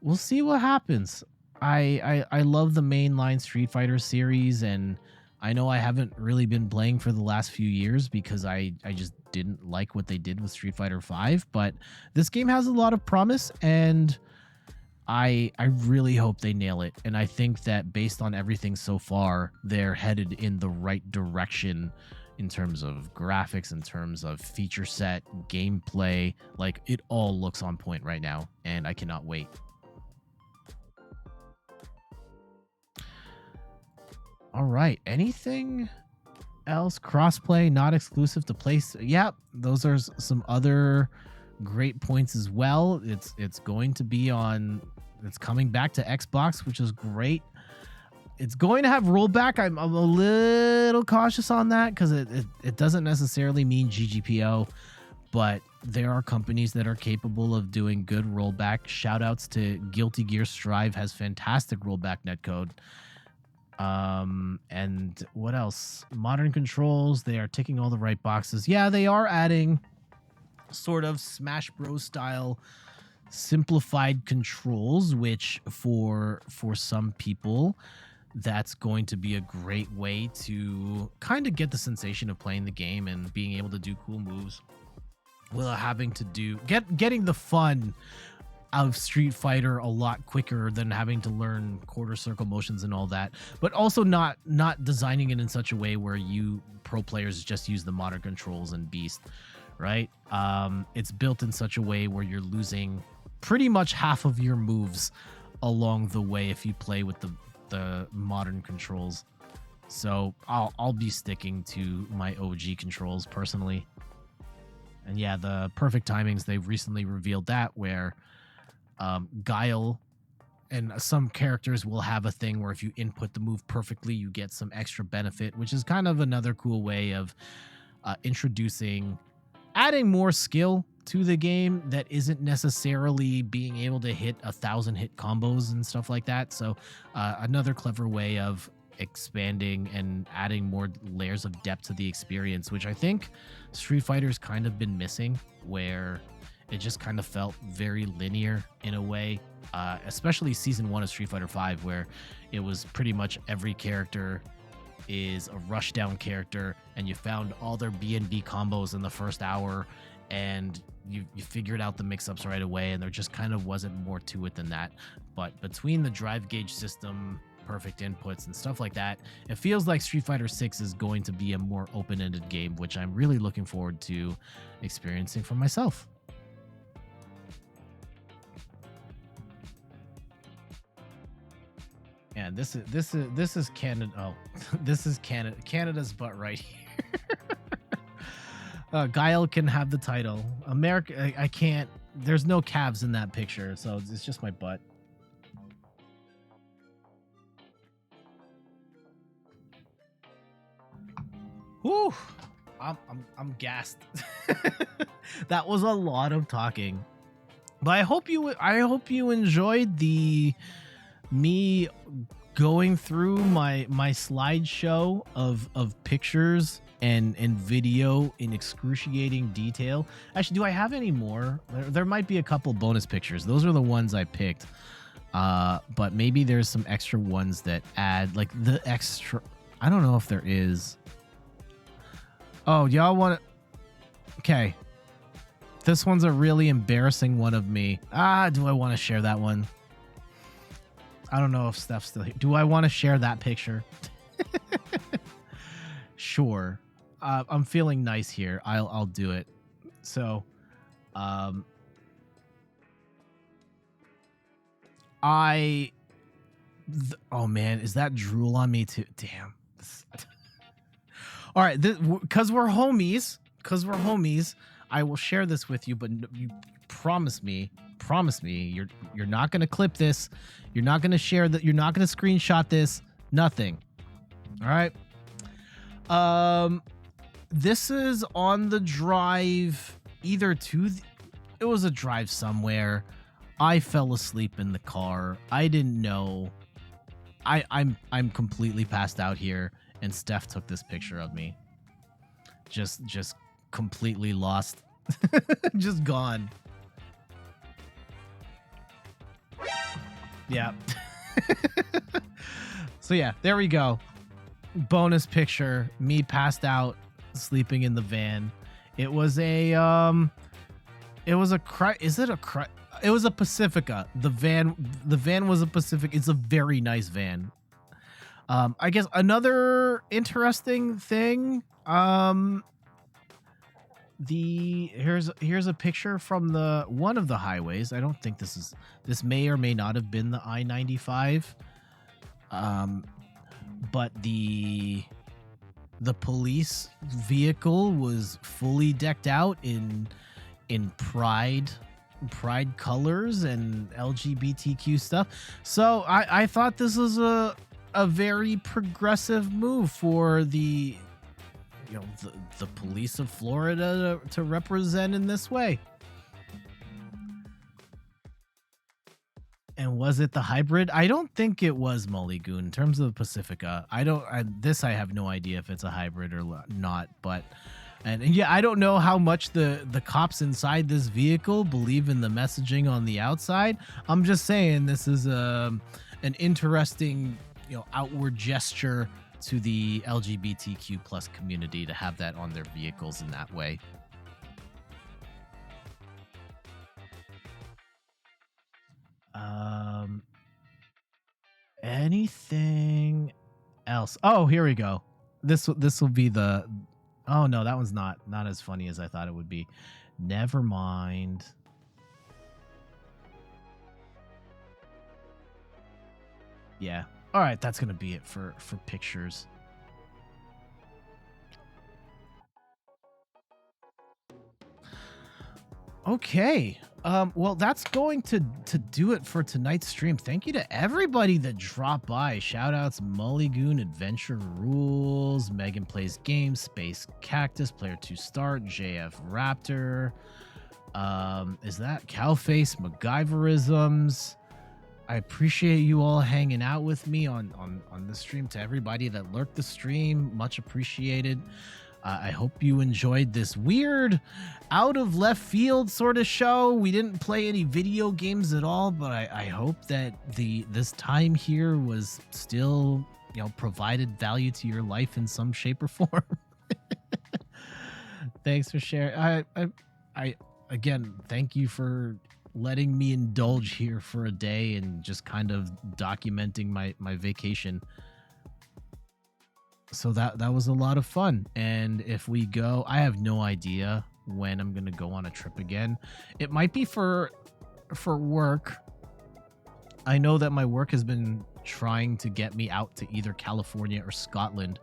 we'll see what happens. I love the mainline Street Fighter series, and I know I haven't really been playing for the last few years because I just didn't like what they did with Street Fighter V, but this game has a lot of promise, and I really hope they nail it. And I think that based on everything so far, they're headed in the right direction in terms of graphics, in terms of feature set, gameplay. Like, it all looks on point right now, and I cannot wait. All right. Anything else? Crossplay, not exclusive to place. Yep, those are some other great points as well. It's going to be on. It's coming back to Xbox, which is great. It's going to have rollback. I'm a little cautious on that because it doesn't necessarily mean GGPO, but there are companies that are capable of doing good rollback. Shout outs to Guilty Gear Strive, has fantastic rollback netcode. And what else? Modern controls, they are ticking all the right boxes. Yeah, they are adding sort of Smash Bros style simplified controls, which for some people, that's going to be a great way to kind of get the sensation of playing the game and being able to do cool moves without having to getting the fun of Street Fighter a lot quicker than having to learn quarter circle motions and all that, but also not designing it in such a way where you pro players just use the modern controls and Beast, right? It's built in such a way where you're losing pretty much half of your moves along the way if you play with the modern controls. So I'll be sticking to my OG controls personally. And yeah, the perfect timings, they've recently revealed that, where Guile and some characters will have a thing where if you input the move perfectly, you get some extra benefit, which is kind of another cool way of adding more skill to the game that isn't necessarily being able to hit 1,000 hit combos and stuff like that. So another clever way of expanding and adding more layers of depth to the experience, which I think Street Fighter's kind of been missing, where it just kind of felt very linear in a way, especially Season 1 of Street Fighter V, where it was pretty much every character is a rushdown character, and you found all their B&B combos in the first hour, and you figured out the mix-ups right away, and there just kind of wasn't more to it than that. But between the drive gauge system, perfect inputs, and stuff like that, it feels like Street Fighter 6 is going to be a more open-ended game, which I'm really looking forward to experiencing for myself. And this is Canada. Oh, this is Canada. Canada's butt right here. Guile can have the title. America, I can't. There's no calves in that picture, so it's just my butt. Whew, I'm gassed. That was a lot of talking, but I hope you enjoyed me going through my slideshow of pictures and video in excruciating detail. Actually, do I have any more? There might be a couple bonus pictures. Those are the ones I picked. But maybe there's some extra ones that add like the extra. I don't know if there is. Oh, y'all want to? Okay. This one's a really embarrassing one of me. Do I want to share that one? I don't know if Steph's still here. Do I want to share that picture? Sure. I'm feeling nice here. I'll do it. So, oh man, is that drool on me too? Damn. All right, because we're homies, I will share this with you, but you promise me, you're not gonna clip this, you're not gonna share that, you're not gonna screenshot this, nothing. All right. This is on the drive, either to it was a drive somewhere. I fell asleep in the car. I didn't know. I'm completely passed out here, and Steph took this picture of me. Just completely lost. Just gone. Yeah. So yeah, there we go. Bonus picture, me passed out, sleeping in the van. It was a it was a Pacifica. The van was a Pacifica. It's a very nice van. I guess another interesting thing, here's a picture from one of the highways. I don't think this may or may not have been the I-95. But the police vehicle was fully decked out in pride colors and LGBTQ stuff. So I thought this was a very progressive move for the police of Florida to represent in this way. And was it the hybrid? I don't think it was, Mulligoon. In terms of the Pacifica, I have no idea if it's a hybrid or not. But and yeah, I don't know how much the cops inside this vehicle believe in the messaging on the outside. I'm just saying this is an interesting outward gesture to the LGBTQ plus community to have that on their vehicles in that way. Anything else? Oh, here we go. This will be the. Oh no, that one's not as funny as I thought it would be. Never mind. Yeah. All right, that's gonna be it for pictures. Okay. Well, that's going to do it for tonight's stream. Thank you to everybody that dropped by. Shout outs Mulligoon, Adventure Rules, Megan Plays Games, Space Cactus, Player 2 Start, JF Raptor. Is that Cowface, MacGyverisms? I appreciate you all hanging out with me on the stream. To everybody that lurked the stream, much appreciated. I hope you enjoyed this weird, out of left field sort of show. We didn't play any video games at all, but I hope that this time here was still, provided value to your life in some shape or form. Thanks for sharing. I again, thank you for letting me indulge here for a day and just kind of documenting my vacation. So that was a lot of fun. And if we go, I have no idea when I'm going to go on a trip again. It might be for work. I know that my work has been trying to get me out to either California or Scotland.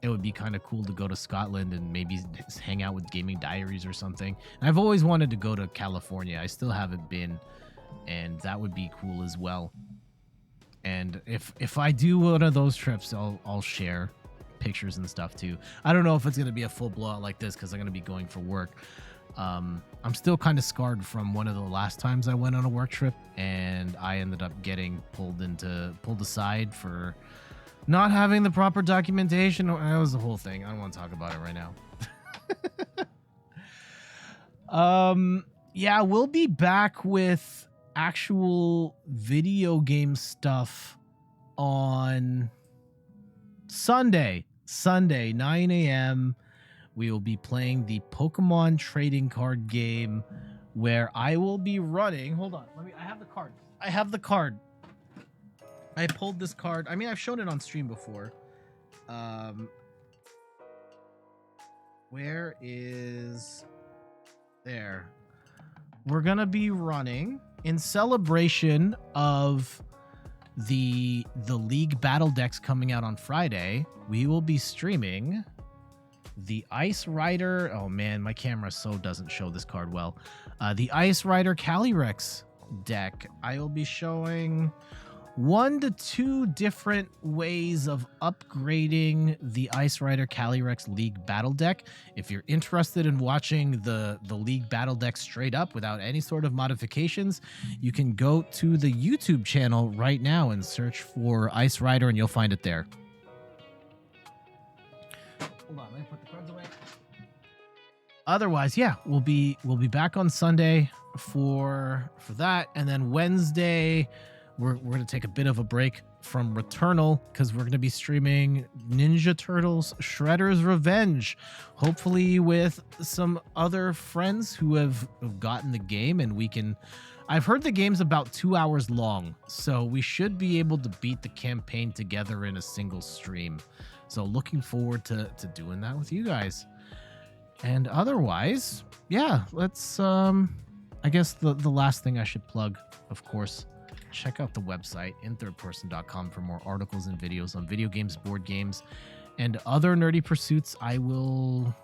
It would be kind of cool to go to Scotland and maybe hang out with Gaming Diaries or something. And I've always wanted to go to California. I still haven't been, and that would be cool as well. And if I do one of those trips, I'll share pictures and stuff too. I don't know if it's gonna be a full blowout like this because I'm gonna be going for work. I'm still kind of scarred from one of the last times I went on a work trip, and I ended up getting pulled aside for not having the proper documentation. That was the whole thing. I don't want to talk about it right now. Yeah, we'll be back with actual video game stuff on Sunday, 9 a.m. We will be playing the Pokemon trading card game where I will be running. Hold on. I have the card. I pulled this card. I mean, I've shown it on stream before. Where is... There. We're going to be running in celebration of the League Battle Decks coming out on Friday. We will be streaming the Ice Rider. Oh man, my camera so doesn't show this card well. The Ice Rider Calyrex deck. I will be showing 1 to 2 different ways of upgrading the Ice Rider Calyrex League Battle Deck. If you're interested in watching the League Battle Deck straight up without any sort of modifications, you can go to the YouTube channel right now and search for Ice Rider and you'll find it there. Hold on, let me put the cards away. Otherwise, yeah, we'll be back on Sunday for that, and then Wednesday we're going to take a bit of a break from Returnal because we're going to be streaming Ninja Turtles Shredder's Revenge, hopefully with some other friends who have gotten the game, and we can... I've heard the game's about 2 hours long, so we should be able to beat the campaign together in a single stream. So looking forward to doing that with you guys. And otherwise, yeah, let's... I guess the last thing I should plug, of course, check out the website, inthirdperson.com, for more articles and videos on video games, board games, and other nerdy pursuits. I'll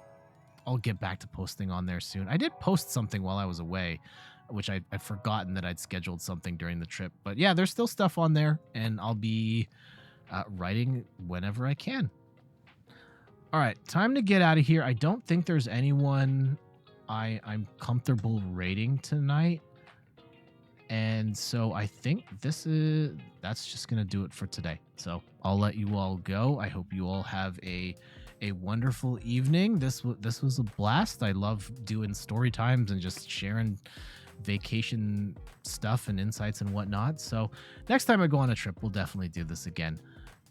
get back to posting on there soon. I did post something while I was away, which I'd forgotten that I'd scheduled something during the trip. But yeah, there's still stuff on there, and I'll be writing whenever I can. All right, time to get out of here. I don't think there's anyone I'm comfortable rating tonight. And so I think that's just going to do it for today. So I'll let you all go. I hope you all have a wonderful evening. This was a blast. I love doing story times and just sharing vacation stuff and insights and whatnot. So next time I go on a trip, we'll definitely do this again.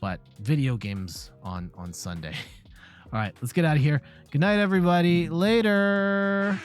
But video games on Sunday. All right, let's get out of here. Good night, everybody. Later.